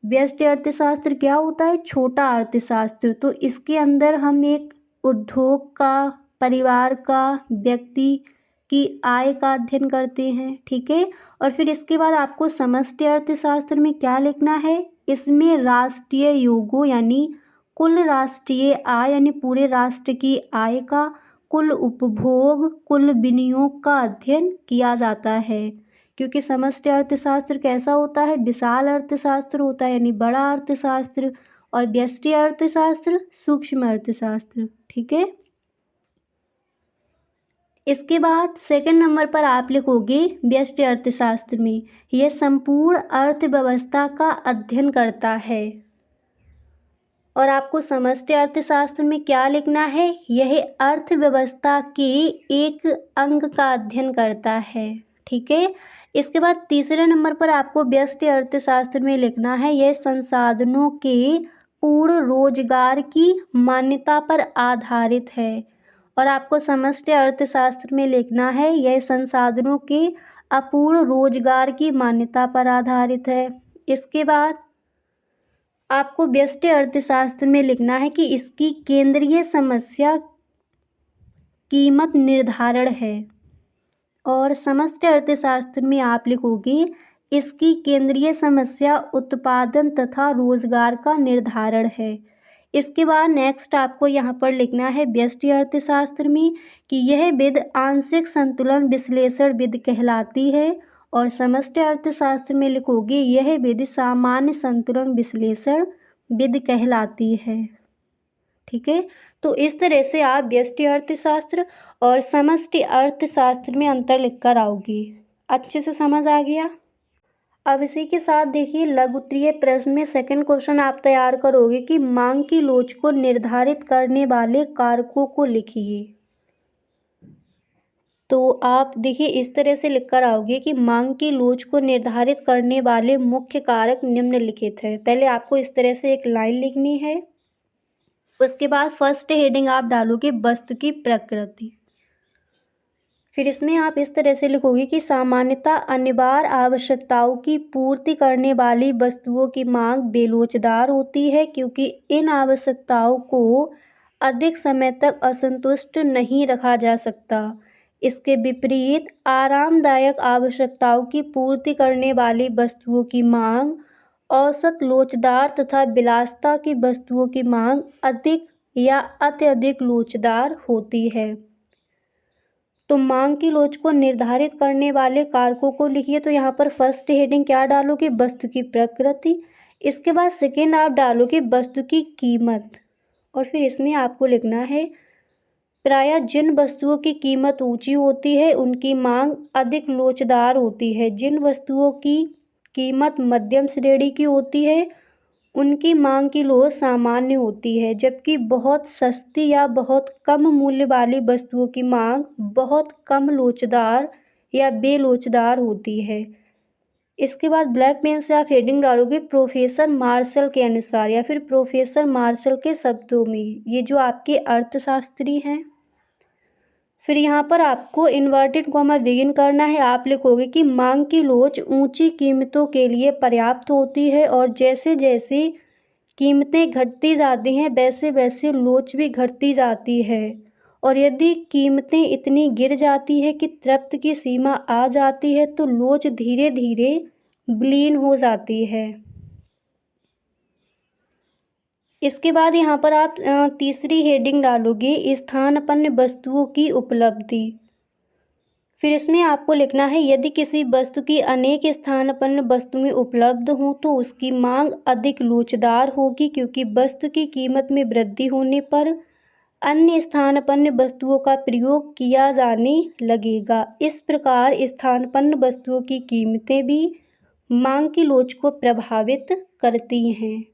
व्यष्टि अर्थशास्त्र क्या होता है, छोटा अर्थशास्त्र। तो इसके अंदर हम एक उद्योग का, परिवार का, व्यक्ति की आय का अध्ययन करते हैं। ठीक है, और फिर इसके बाद आपको समष्टि अर्थशास्त्र में क्या लिखना है, इसमें राष्ट्रीय योगों यानी कुल राष्ट्रीय आय यानी पूरे राष्ट्र की आय का, कुल उपभोग, कुल विनियोग का अध्ययन किया जाता है। क्योंकि समष्टि अर्थशास्त्र कैसा होता है, विशाल अर्थशास्त्र होता है यानी बड़ा अर्थशास्त्र, और व्यष्टि अर्थशास्त्र सूक्ष्म अर्थशास्त्र। ठीक है, इसके बाद सेकंड नंबर पर आप लिखोगे व्यष्टि अर्थशास्त्र में यह संपूर्ण अर्थव्यवस्था का अध्ययन करता है। और आपको समष्टि अर्थशास्त्र में क्या लिखना है, यह अर्थव्यवस्था के एक अंग का अध्ययन करता है। ठीक है, इसके बाद तीसरे नंबर पर आपको व्यष्टि अर्थशास्त्र में लिखना है यह संसाधनों के अपूर्ण रोजगार की मान्यता पर आधारित है। और आपको समष्टि अर्थशास्त्र में लिखना है यह संसाधनों के अपूर्ण रोजगार की मान्यता पर आधारित है। इसके बाद आपको व्यष्टि अर्थशास्त्र में लिखना है कि इसकी केंद्रीय समस्या कीमत निर्धारण है। और समष्टि अर्थशास्त्र में आप लिखोगे इसकी केंद्रीय समस्या उत्पादन तथा रोजगार का निर्धारण है। इसके बाद नेक्स्ट आपको यहाँ पर लिखना है व्यष्टि अर्थशास्त्र में कि यह विधि आंशिक संतुलन विश्लेषण विधि कहलाती है। और समष्टि अर्थशास्त्र में लिखोगे यह विधि सामान्य संतुलन विश्लेषण विधि कहलाती है। ठीक है, तो इस तरह से आप व्यष्टि अर्थशास्त्र और समष्टि अर्थशास्त्र में अंतर लिखकर आओगी। अच्छे से समझ आ गया। अब इसी के साथ देखिए लघु उत्तरीय प्रश्न में सेकंड क्वेश्चन आप तैयार करोगे कि मांग की लोच को निर्धारित करने वाले कारकों को लिखिए। तो आप देखिए इस तरह से लिखकर आओगे कि मांग की लोच को निर्धारित करने वाले मुख्य कारक निम्नलिखित हैं। पहले आपको इस तरह से एक लाइन लिखनी है। उसके बाद फर्स्ट हेडिंग आप डालोगे वस्तु की प्रकृति। फिर इसमें आप इस तरह से लिखोगे कि सामान्यतः अनिवार्य आवश्यकताओं की पूर्ति करने वाली वस्तुओं की मांग बेलोचदार होती है क्योंकि इन आवश्यकताओं को अधिक समय तक असंतुष्ट नहीं रखा जा सकता। इसके विपरीत आरामदायक आवश्यकताओं की पूर्ति करने वाली वस्तुओं की मांग औसत लोचदार तथा विलासिता की वस्तुओं की मांग अधिक या अत्यधिक लोचदार होती है। तो मांग की लोच को निर्धारित करने वाले कारकों को लिखिए। तो यहाँ पर फर्स्ट हेडिंग क्या डालोगे वस्तु की प्रकृति। इसके बाद सेकेंड आप डालोगे वस्तु की कीमत। और फिर इसमें आपको लिखना है प्रायः जिन वस्तुओं की कीमत ऊंची होती है उनकी मांग अधिक लोचदार होती है। जिन वस्तुओं की कीमत मध्यम श्रेणी की होती है उनकी मांग की लोच सामान्य होती है, जबकि बहुत सस्ती या बहुत कम मूल्य वाली वस्तुओं की मांग बहुत कम लोचदार या बेलोचदार होती है। इसके बाद ब्लैक पेन से आप हेडिंग डालोगे प्रोफेसर मार्शल के अनुसार या फिर प्रोफेसर मार्शल के शब्दों में। ये जो आपके अर्थशास्त्री हैं। फिर यहाँ पर आपको इन्वर्टेड कॉमा बिगिन करना है। आप लिखोगे कि मांग की लोच ऊंची कीमतों के लिए पर्याप्त होती है और जैसे जैसे कीमतें घटती जाती हैं वैसे वैसे लोच भी घटती जाती है। और यदि कीमतें इतनी गिर जाती है कि तृप्ति की सीमा आ जाती है तो लोच धीरे धीरे विलीन हो जाती है। इसके बाद यहाँ पर आप तीसरी हेडिंग डालोगे स्थानापन्न वस्तुओं की उपलब्धि। फिर इसमें आपको लिखना है यदि किसी वस्तु की अनेक स्थानापन्न वस्तुएं उपलब्ध हों तो उसकी मांग अधिक लोचदार होगी क्योंकि वस्तु की कीमत में वृद्धि होने पर अन्य स्थानापन्न वस्तुओं का प्रयोग किया जाने लगेगा। इस प्रकार स्थानापन्न वस्तुओं की कीमतें भी मांग की लोच को प्रभावित करती हैं।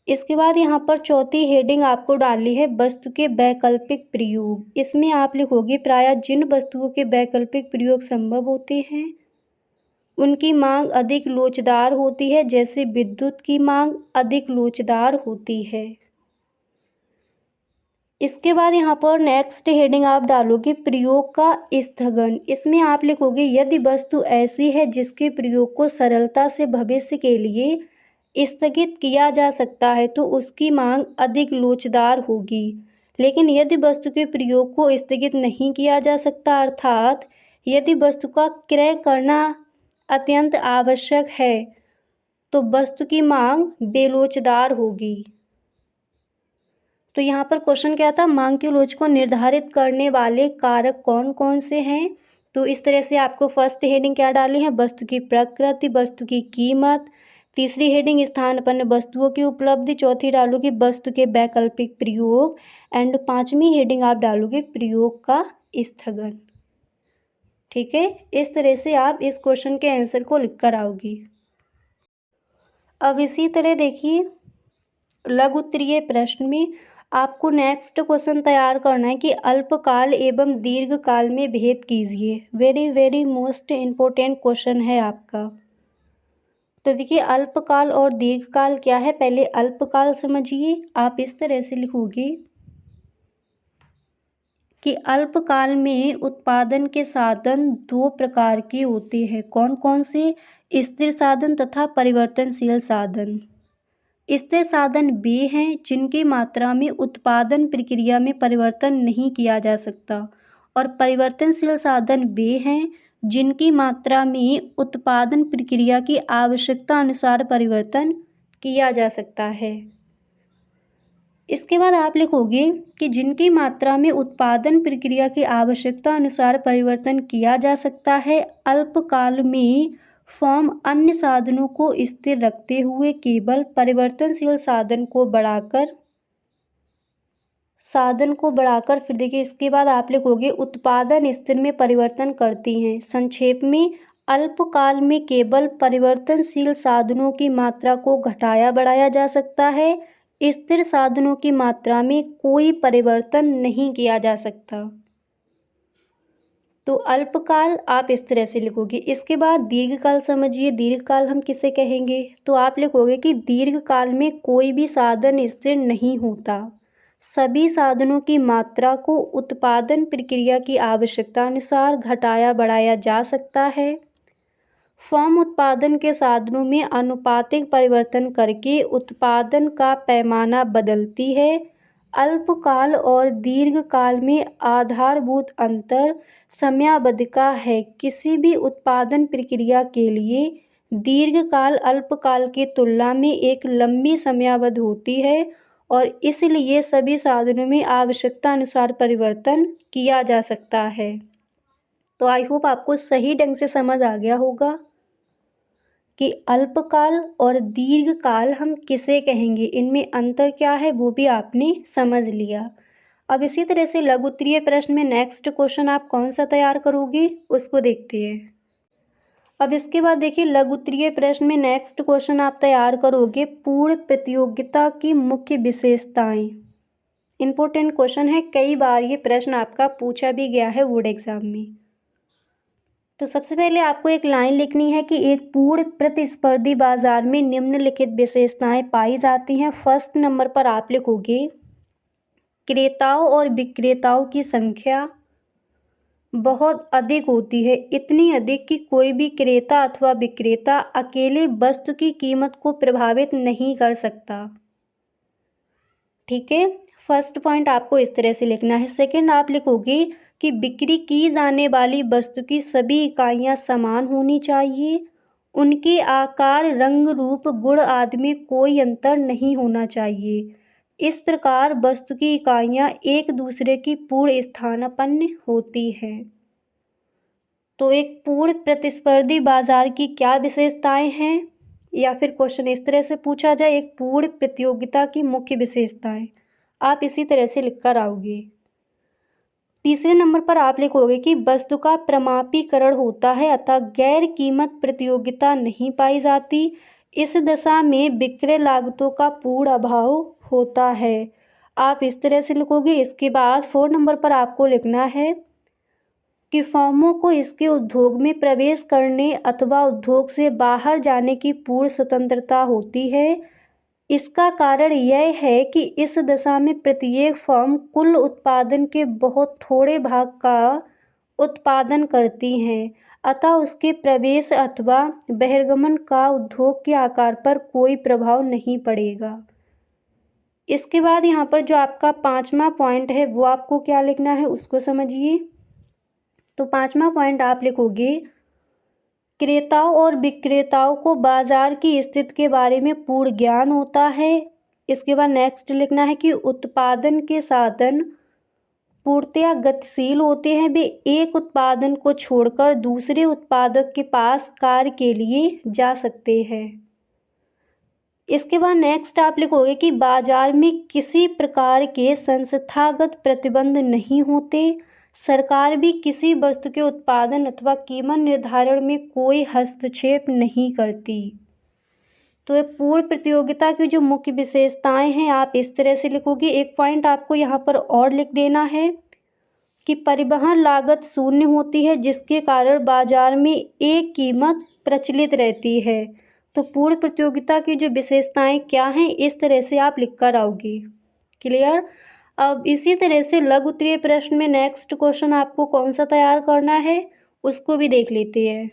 इसके बाद यहाँ पर चौथी हेडिंग आपको डालनी है वस्तु के वैकल्पिक प्रयोग। इसमें आप लिखोगे प्रायः जिन वस्तुओं के वैकल्पिक प्रयोग संभव होते हैं उनकी मांग अधिक लोचदार होती है, जैसे विद्युत की मांग अधिक लोचदार होती है। इसके बाद यहाँ पर नेक्स्ट हेडिंग आप डालोगे प्रयोग का स्थगन। इसमें आप लिखोगे यदि वस्तु ऐसी है जिसके प्रयोग को सरलता से भविष्य के लिए स्थगित किया जा सकता है तो उसकी मांग अधिक लोचदार होगी। लेकिन यदि वस्तु के प्रयोग को स्थगित नहीं किया जा सकता अर्थात यदि वस्तु का क्रय करना अत्यंत आवश्यक है तो वस्तु की मांग बेलोचदार होगी। तो यहाँ पर क्वेश्चन क्या था, मांग की लोच को निर्धारित करने वाले कारक कौन कौन से हैं। तो इस तरह से आपको फर्स्ट हेडिंग क्या डाली है वस्तु की प्रकृति, वस्तु की कीमत। तीसरी हेडिंग स्थानापन्न वस्तुओं की उपलब्धि। चौथी डालोगे वस्तु के वैकल्पिक प्रयोग एंड पांचवी हेडिंग आप डालोगे प्रयोग का स्थगन। ठीक है, इस तरह से आप इस क्वेश्चन के आंसर को लिख कर आओगी। अब इसी तरह देखिए लघु उत्तरीय प्रश्न में आपको नेक्स्ट क्वेश्चन तैयार करना है कि अल्पकाल एवं दीर्घकाल में भेद कीजिए। Very very most important question है आपका। तो देखिए अल्पकाल और दीर्घकाल क्या है, पहले अल्पकाल समझिए। आप इस तरह से लिखोगे कि अल्पकाल में उत्पादन के साधन दो प्रकार के होते हैं। कौन कौन से? स्थिर साधन तथा परिवर्तनशील साधन। स्थिर साधन वे हैं जिनकी मात्रा में उत्पादन प्रक्रिया में परिवर्तन नहीं किया जा सकता, और परिवर्तनशील साधन वे हैं जिनकी मात्रा में उत्पादन प्रक्रिया की आवश्यकता अनुसार परिवर्तन किया जा सकता है। इसके बाद आप लिखोगे कि जिनकी मात्रा में उत्पादन प्रक्रिया की आवश्यकता अनुसार परिवर्तन किया जा सकता है, अल्पकाल में फर्म अन्य साधनों को स्थिर रखते हुए केवल परिवर्तनशील साधन को बढ़ाकर फिर देखिए इसके बाद आप लिखोगे उत्पादन स्थिर में परिवर्तन करती हैं। संक्षेप में अल्पकाल में केवल परिवर्तनशील साधनों की मात्रा को घटाया बढ़ाया जा सकता है, स्थिर साधनों की मात्रा में कोई परिवर्तन नहीं किया जा सकता। तो अल्पकाल आप इस तरह से लिखोगे। इसके बाद दीर्घकाल समझिए। दीर्घकाल हम किसे कहेंगे? तो आप लिखोगे कि दीर्घकाल में कोई भी साधन स्थिर नहीं होता, सभी साधनों की मात्रा को उत्पादन प्रक्रिया की आवश्यकता अनुसार घटाया बढ़ाया जा सकता है। फर्म उत्पादन के साधनों में आनुपातिक परिवर्तन करके उत्पादन का पैमाना बदलती है। अल्पकाल और दीर्घकाल में आधारभूत अंतर समयावधि का है। किसी भी उत्पादन प्रक्रिया के लिए दीर्घकाल अल्पकाल की तुलना में एक लंबी समयावधि होती है, और इसलिए सभी साधनों में आवश्यकता अनुसार परिवर्तन किया जा सकता है। तो आई होप आपको सही ढंग से समझ आ गया होगा कि अल्पकाल और दीर्घकाल हम किसे कहेंगे, इनमें अंतर क्या है वो भी आपने समझ लिया। अब इसी तरह से लघु उत्तरीय प्रश्न में नेक्स्ट क्वेश्चन आप कौन सा तैयार करोगे उसको देखते हैं। अब इसके बाद देखिए लघु उत्तरीय प्रश्न में नेक्स्ट क्वेश्चन आप तैयार करोगे पूर्ण प्रतियोगिता की मुख्य विशेषताएं। इंपॉर्टेंट क्वेश्चन है, कई बार ये प्रश्न आपका पूछा भी गया है बोर्ड एग्जाम में। तो सबसे पहले आपको एक लाइन लिखनी है कि एक पूर्ण प्रतिस्पर्धी बाजार में निम्नलिखित विशेषताएं पाई जाती हैं। फर्स्ट नंबर पर आप लिखोगे क्रेताओं और विक्रेताओं की संख्या बहुत अधिक होती है, इतनी अधिक कि कोई भी क्रेता अथवा विक्रेता अकेले वस्तु की कीमत को प्रभावित नहीं कर सकता। ठीक है, फर्स्ट पॉइंट आपको इस तरह से लिखना है। सेकंड आप लिखोगे कि बिक्री की जाने वाली वस्तु की सभी इकाइयां समान होनी चाहिए, उनके आकार रंग रूप गुण आदि में कोई अंतर नहीं होना चाहिए। इस प्रकार वस्तु की इकाइयां एक दूसरे की पूर्ण स्थानापन्न होती हैं। तो एक पूर्ण प्रतिस्पर्धी बाजार की क्या विशेषताएं हैं, या फिर क्वेश्चन इस तरह से पूछा जाए एक पूर्ण प्रतियोगिता की मुख्य विशेषताएं, आप इसी तरह से लिखकर आओगे। तीसरे नंबर पर आप लिखोगे कि वस्तु का प्रमापीकरण होता है अतः गैर कीमत प्रतियोगिता नहीं पाई जाती। इस दशा में विक्रय लागतों का पूर्ण अभाव होता है। आप इस तरह से लिखोगे। इसके बाद 4 नंबर पर आपको लिखना है कि फर्मों को इसके उद्योग में प्रवेश करने अथवा उद्योग से बाहर जाने की पूर्ण स्वतंत्रता होती है। इसका कारण यह है कि इस दशा में प्रत्येक फर्म कुल उत्पादन के बहुत थोड़े भाग का उत्पादन करती हैं, अतः उसके प्रवेश अथवा बहिर्गमन का उद्योग के आकार पर कोई प्रभाव नहीं पड़ेगा। इसके बाद यहाँ पर जो आपका 5वां पॉइंट है वो आपको क्या लिखना है उसको समझिए। तो 5वां पॉइंट आप लिखोगे क्रेताओं और विक्रेताओं को बाजार की स्थिति के बारे में पूर्ण ज्ञान होता है। इसके बाद नेक्स्ट लिखना है कि उत्पादन के साधन पूर्णतया गतिशील होते हैं, वे एक उत्पादन को छोड़कर दूसरे उत्पादक के पास कार्य के लिए जा सकते हैं। इसके बाद नेक्स्ट आप लिखोगे कि बाजार में किसी प्रकार के संस्थागत प्रतिबंध नहीं होते, सरकार भी किसी वस्तु के उत्पादन अथवा कीमत निर्धारण में कोई हस्तक्षेप नहीं करती। तो ये पूर्ण प्रतियोगिता की जो मुख्य विशेषताएं हैं आप इस तरह से लिखोगे। एक पॉइंट आपको यहाँ पर और लिख देना है कि परिवहन लागत शून्य होती है, जिसके कारण बाजार में एक कीमत प्रचलित रहती है। तो पूर्ण प्रतियोगिता की जो विशेषताएं क्या हैं इस तरह से आप लिख कर आओगे। क्लियर। अब इसी तरह से लघु उत्तरीय प्रश्न में नेक्स्ट क्वेश्चन आपको कौन सा तैयार करना है उसको भी देख लेते हैं।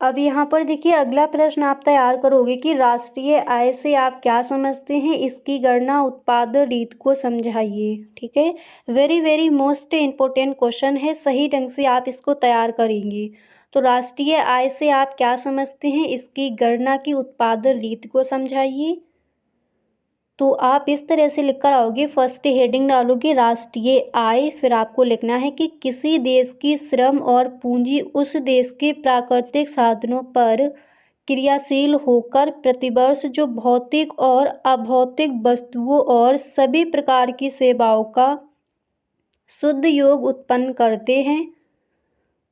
अब यहाँ पर देखिए अगला प्रश्न आप तैयार करोगे कि राष्ट्रीय आय से आप क्या समझते हैं, इसकी गणना उत्पादन रीति को समझाइए। ठीक है, very very most important question है, सही ढंग से आप इसको तैयार करेंगे। तो राष्ट्रीय आय से आप क्या समझते हैं, इसकी गणना की उत्पादन रीति को समझाइए। तो आप इस तरह से लिख कर आओगे, फर्स्ट हेडिंग डालोगे राष्ट्रीय आय, फिर आपको लिखना है कि किसी देश की श्रम और पूंजी उस देश के प्राकृतिक साधनों पर क्रियाशील होकर प्रतिवर्ष जो भौतिक और अभौतिक वस्तुओं और सभी प्रकार की सेवाओं का शुद्ध योग उत्पन्न करते हैं,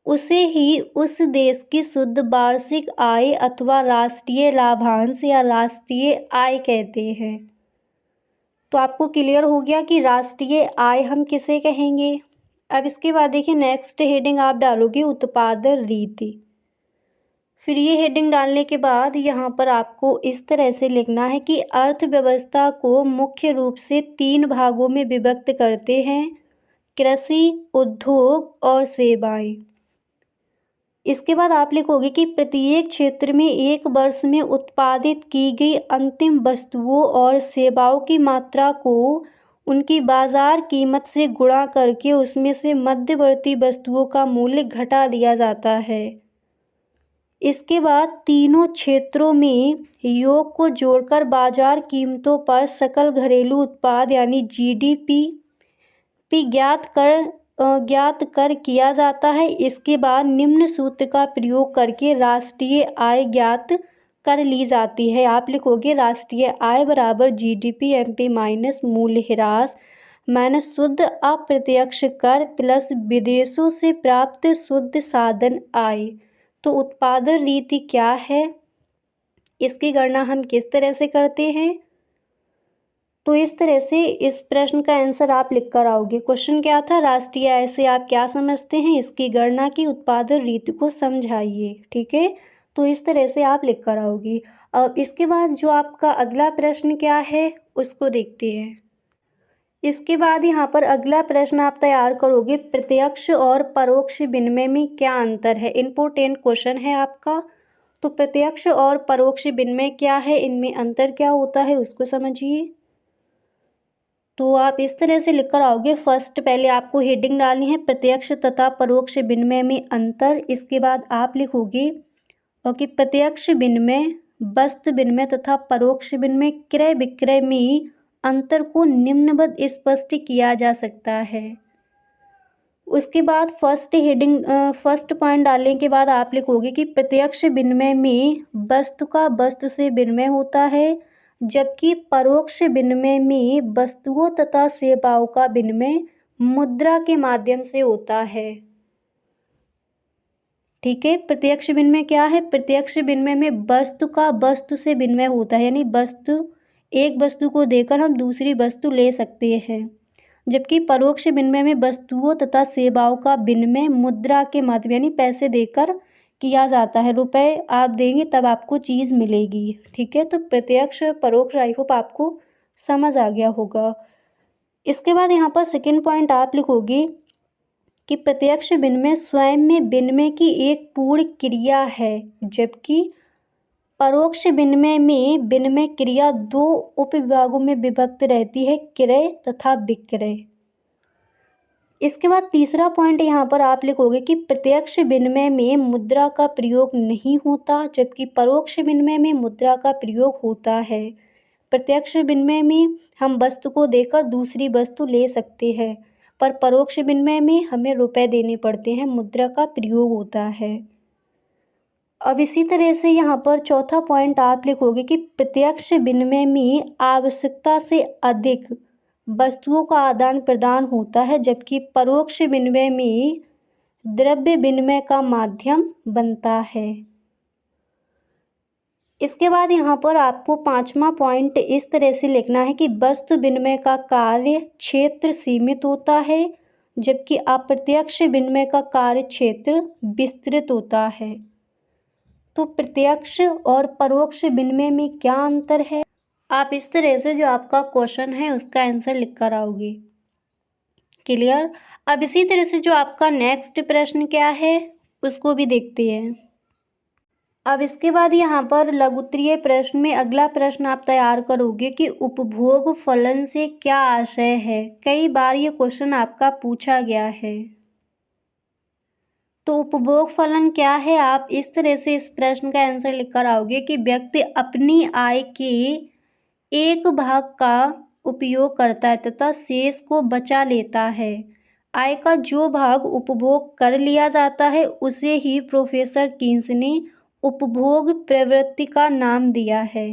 उसे ही उस देश की शुद्ध वार्षिक आय अथवा राष्ट्रीय लाभांश या राष्ट्रीय आय कहते हैं। तो आपको क्लियर हो गया कि राष्ट्रीय आय हम किसे कहेंगे। अब इसके बाद देखिए नेक्स्ट हेडिंग आप डालोगे उत्पादन रीति। फिर ये हेडिंग डालने के बाद यहाँ पर आपको इस तरह से लिखना है कि अर्थव्यवस्था को मुख्य रूप से 3 भागों में विभक्त करते हैं, कृषि, उद्योग और सेवाएं। इसके बाद आप लिखोगे कि प्रत्येक क्षेत्र में एक वर्ष में उत्पादित की गई अंतिम वस्तुओं और सेवाओं की मात्रा को उनकी बाजार कीमत से गुणा करके उसमें से मध्यवर्ती वस्तुओं का मूल्य घटा दिया जाता है। इसके बाद तीनों क्षेत्रों में योग को जोड़कर बाजार कीमतों पर सकल घरेलू उत्पाद यानी जीडीपी ज्ञात कर किया जाता है। इसके बाद निम्न सूत्र का प्रयोग करके राष्ट्रीय आय ज्ञात कर ली जाती है। आप लिखोगे राष्ट्रीय आय बराबर जीडीपी एमपी माइनस मूल्यह्रास माइनस शुद्ध अप्रत्यक्ष कर प्लस विदेशों से प्राप्त शुद्ध साधन आय। तो उत्पादन रीति क्या है, इसकी गणना हम किस तरह से करते हैं। तो इस तरह से इस प्रश्न का आंसर आप लिख कर आओगे। क्वेश्चन क्या था, राष्ट्रीय आय से आप क्या समझते हैं, इसकी गणना की उत्पादन रीति को समझाइए। ठीक है, तो इस तरह से आप लिख कर आओगे। अब इसके बाद जो आपका अगला प्रश्न क्या है उसको देखते हैं। इसके बाद यहाँ पर अगला प्रश्न आप तैयार करोगे, प्रत्यक्ष और परोक्ष विनिमय में क्या अंतर है। इम्पोर्टेंट क्वेश्चन है आपका। तो प्रत्यक्ष और परोक्ष विनिमय क्या है, इनमें अंतर क्या होता है उसको समझिए। तो आप इस तरह से लिख कर आओगे, फर्स्ट पहले आपको हेडिंग डालनी है प्रत्यक्ष तथा परोक्ष विनिमय में अंतर। इसके बाद आप लिखोगे कि प्रत्यक्ष विनिमय, वस्तु विनिमय तथा परोक्ष विनिमय क्रय विक्रय में अंतर को निम्नवत स्पष्ट किया जा सकता है। उसके बाद फर्स्ट पॉइंट डालने के बाद आप लिखोगे कि प्रत्यक्ष विनिमय में वस्तु का वस्तु से विनिमय होता है, जबकि परोक्ष विनिमय में वस्तुओं तथा सेवाओं का विनिमय मुद्रा के माध्यम से होता है। ठीक है, प्रत्यक्ष विनिमय क्या है, प्रत्यक्ष विनिमय में वस्तु का वस्तु से विनिमय होता है, यानी एक वस्तु को देकर हम दूसरी वस्तु ले सकते हैं, जबकि परोक्ष विनिमय में वस्तुओं तथा सेवाओं का विनिमय मुद्रा के माध्यम यानी पैसे देकर किया जाता है। रुपए आप देंगे तब आपको चीज़ मिलेगी। ठीक है, तो प्रत्यक्ष परोक्ष आई होप आपको समझ आ गया होगा। इसके बाद यहाँ पर सेकंड पॉइंट आप लिखोगे कि प्रत्यक्ष विनिमय स्वयं में विनिमय की एक पूर्ण क्रिया है, जबकि परोक्ष विनिमय में विनिमय क्रिया 2 उपविभागों में विभक्त रहती है, क्रय तथा विक्रय। इसके बाद तीसरा पॉइंट यहाँ पर आप लिखोगे कि प्रत्यक्ष विनिमय में मुद्रा का प्रयोग नहीं होता, जबकि परोक्ष विनिमय में मुद्रा का प्रयोग होता है। प्रत्यक्ष विनिमय में हम वस्तु को देकर दूसरी वस्तु ले सकते हैं, पर परोक्ष विनिमय में हमें रुपए देने पड़ते हैं, मुद्रा का प्रयोग होता है। अब इसी तरह से यहाँ पर चौथा पॉइंट आप लिखोगे कि प्रत्यक्ष विनिमय में आवश्यकता से अधिक वस्तुओं का आदान प्रदान होता है, जबकि परोक्ष विनिमय में द्रव्य विनिमय का माध्यम बनता है। इसके बाद यहाँ पर आपको 5वां पॉइंट इस तरह से लिखना है कि वस्तु विनिमय का कार्य क्षेत्र सीमित होता है, जबकि अप्रत्यक्ष विनिमय का कार्य क्षेत्र विस्तृत होता है। तो प्रत्यक्ष और परोक्ष विनिमय में क्या अंतर है? आप इस तरह से जो आपका क्वेश्चन है उसका आंसर लिख कर आओगे। क्लियर। अब इसी तरह से जो आपका नेक्स्ट प्रश्न क्या है उसको भी देखते हैं। अब इसके बाद यहाँ पर लघुत्तरीय प्रश्न में अगला प्रश्न आप तैयार करोगे कि उपभोग फलन से क्या आशय है। कई बार ये क्वेश्चन आपका पूछा गया है। तो उपभोग फलन क्या है, आप इस तरह से इस प्रश्न का आंसर लिखकर आओगे कि व्यक्ति अपनी आय के एक भाग का उपयोग करता है तथा शेष को बचा लेता है। आय का जो भाग उपभोग कर लिया जाता है उसे ही प्रोफेसर कीन्स ने उपभोग प्रवृत्ति का नाम दिया है।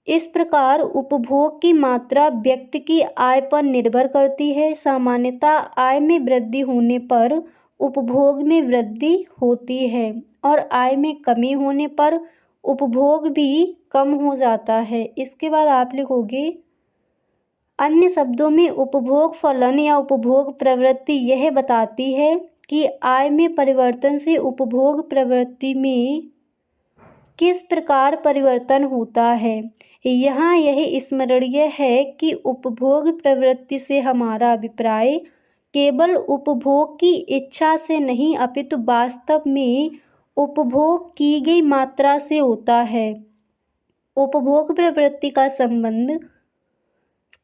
इस प्रकार उपभोग की मात्रा व्यक्ति की आय पर निर्भर करती है। सामान्यतः आय में वृद्धि होने पर उपभोग में वृद्धि होती है और आय में कमी होने पर उपभोग भी कम हो जाता है। इसके बाद आप लिखोगे अन्य शब्दों में उपभोग फलन या उपभोग प्रवृत्ति यह बताती है कि आय में परिवर्तन से उपभोग प्रवृत्ति में किस प्रकार परिवर्तन होता है। यहाँ यह स्मरणीय है कि उपभोग प्रवृत्ति से हमारा अभिप्राय केवल उपभोग की इच्छा से नहीं अपितु वास्तव में उपभोग की गई मात्रा से होता है। उपभोग प्रवृत्ति का संबंध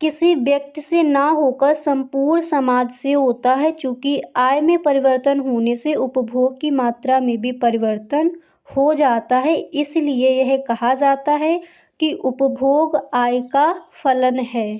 किसी व्यक्ति से ना होकर संपूर्ण समाज से होता है। चूँकि आय में परिवर्तन होने से उपभोग की मात्रा में भी परिवर्तन हो जाता है, इसलिए यह कहा जाता है कि उपभोग आय का फलन है।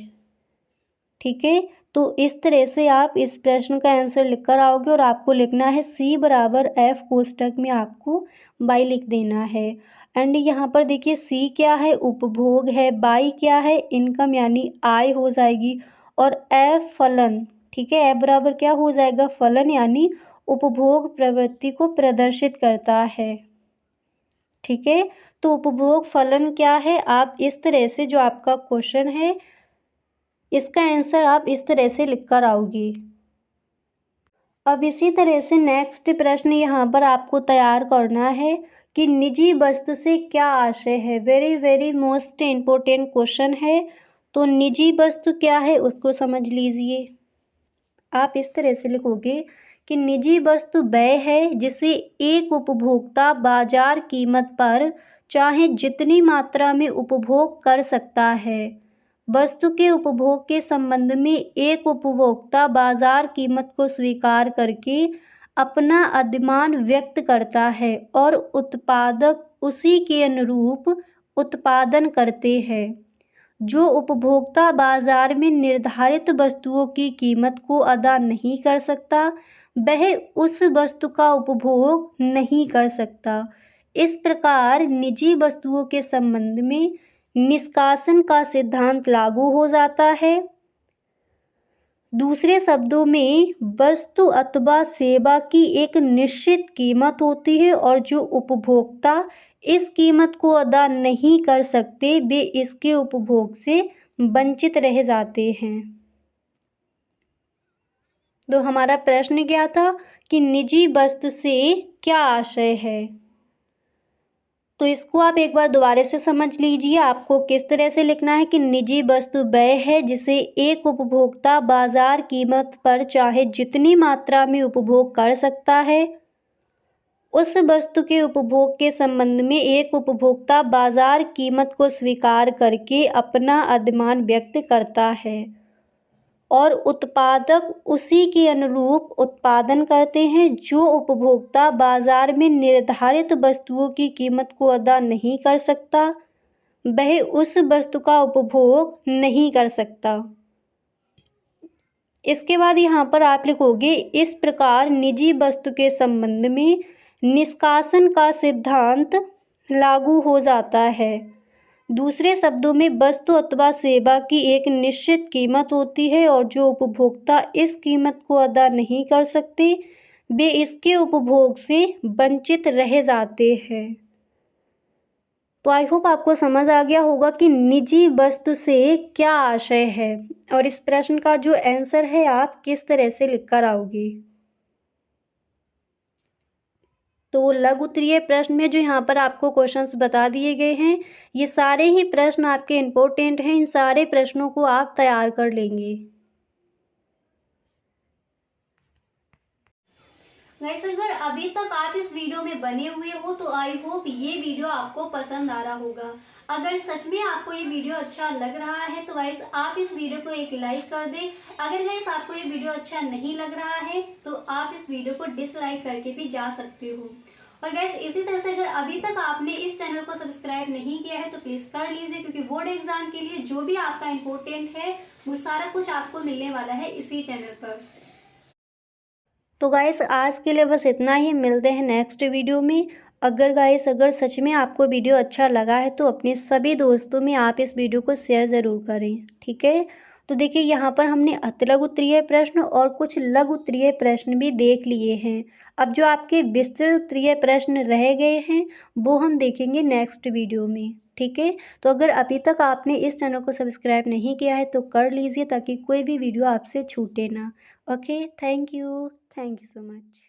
ठीक है, तो इस तरह से आप इस प्रश्न का आंसर लिखकर आओगे और आपको लिखना है C बराबर F कोष्टक में आपको बाई लिख देना है। एंड यहाँ पर देखिए C क्या है, उपभोग है, बाई क्या है, इनकम यानी आय हो जाएगी और F फलन। ठीक है, F बराबर क्या हो जाएगा, फलन यानी उपभोग प्रवृत्ति को प्रदर्शित करता है। ठीक है, तो उपभोग फलन क्या है, आप इस तरह से जो आपका क्वेश्चन है इसका आंसर आप इस तरह से लिखकर आओगी। अब इसी तरह से नेक्स्ट प्रश्न यहाँ पर आपको तैयार करना है कि निजी वस्तु से क्या आशय है। Very very most important question है। तो निजी वस्तु क्या है उसको समझ लीजिए। आप इस तरह से लिखोगे कि निजी वस्तु वह है जिसे एक उपभोक्ता बाजार कीमत पर चाहे जितनी मात्रा में उपभोग कर सकता है। वस्तु के उपभोग के संबंध में एक उपभोक्ता बाजार कीमत को स्वीकार करके अपना अधिमान व्यक्त करता है और उत्पादक उसी के अनुरूप उत्पादन करते हैं। जो उपभोक्ता बाजार में निर्धारित वस्तुओं की कीमत को अदा नहीं कर सकता वह उस वस्तु का उपभोग नहीं कर सकता। इस प्रकार निजी वस्तुओं के संबंध में निष्कासन का सिद्धांत लागू हो जाता है। दूसरे शब्दों में वस्तु अथवा सेवा की एक निश्चित कीमत होती है और जो उपभोक्ता इस कीमत को अदा नहीं कर सकते वे इसके उपभोग से वंचित रह जाते हैं। तो हमारा प्रश्न क्या था कि निजी वस्तु से क्या आशय है। तो इसको आप एक बार दोबारा से समझ लीजिए। आपको किस तरह से लिखना है कि निजी वस्तु वह है जिसे एक उपभोक्ता बाजार कीमत पर चाहे जितनी मात्रा में उपभोग कर सकता है। उस वस्तु के उपभोग के संबंध में एक उपभोक्ता बाजार कीमत को स्वीकार करके अपना अधिमान व्यक्त करता है और उत्पादक उसी के अनुरूप उत्पादन करते हैं। जो उपभोक्ता बाजार में निर्धारित वस्तुओं की कीमत को अदा नहीं कर सकता वह उस वस्तु का उपभोग नहीं कर सकता। इसके बाद यहाँ पर आप लिखोगे इस प्रकार निजी वस्तु के संबंध में निष्कासन का सिद्धांत लागू हो जाता है। दूसरे शब्दों में वस्तु अथवा सेवा की एक निश्चित कीमत होती है और जो उपभोक्ता इस कीमत को अदा नहीं कर सकते वे इसके उपभोग से वंचित रह जाते हैं। तो आई होप आपको समझ आ गया होगा कि निजी वस्तु से क्या आशय है और इस प्रश्न का जो आंसर है आप किस तरह से लिखकर आओगे। तो लघु उत्तरीय प्रश्न में जो यहाँ पर आपको क्वेश्चंस बता दिए गए हैं, ये सारे ही प्रश्न आपके इम्पोर्टेंट हैं। इन सारे प्रश्नों को आप तैयार कर लेंगे। गाइस, अगर अभी तक आप इस वीडियो में बने हुए हो तो आई होप ये वीडियो आपको पसंद आ रहा होगा। अगर सच में आपको ये वीडियो अच्छा लग रहा है तो गाइस आप इस वीडियो को एक लाइक कर दें। अगर गाइस आपको ये वीडियो अच्छा नहीं लग रहा है तो आप इस वीडियो को डिसलाइक करके भी जा सकते हो। और गाइस इसी तरह से अगर अभी तक आपने इस चैनल को सब्सक्राइब नहीं किया है तो प्लीज कर लीजिए, क्योंकि बोर्ड एग्जाम के लिए जो भी आपका इम्पोर्टेंट है वो सारा कुछ आपको मिलने वाला है इसी चैनल पर। तो गाइस आज के लिए बस इतना ही, मिलते हैं नेक्स्ट वीडियो में। अगर सच में आपको वीडियो अच्छा लगा है तो अपने सभी दोस्तों में आप इस वीडियो को शेयर ज़रूर करें, ठीक है। तो देखिए यहाँ पर हमने अतिलघु उत्तरीय प्रश्न और कुछ लघु उत्तरीय प्रश्न भी देख लिए हैं। अब जो आपके विस्तृत उत्तरीय प्रश्न रह गए हैं वो हम देखेंगे नेक्स्ट वीडियो में, ठीक है। तो अगर अभी तक आपने इस चैनल को सब्सक्राइब नहीं किया है तो कर लीजिए, ताकि कोई भी वीडियो आपसे छूटे ना। Okay, thank you so much.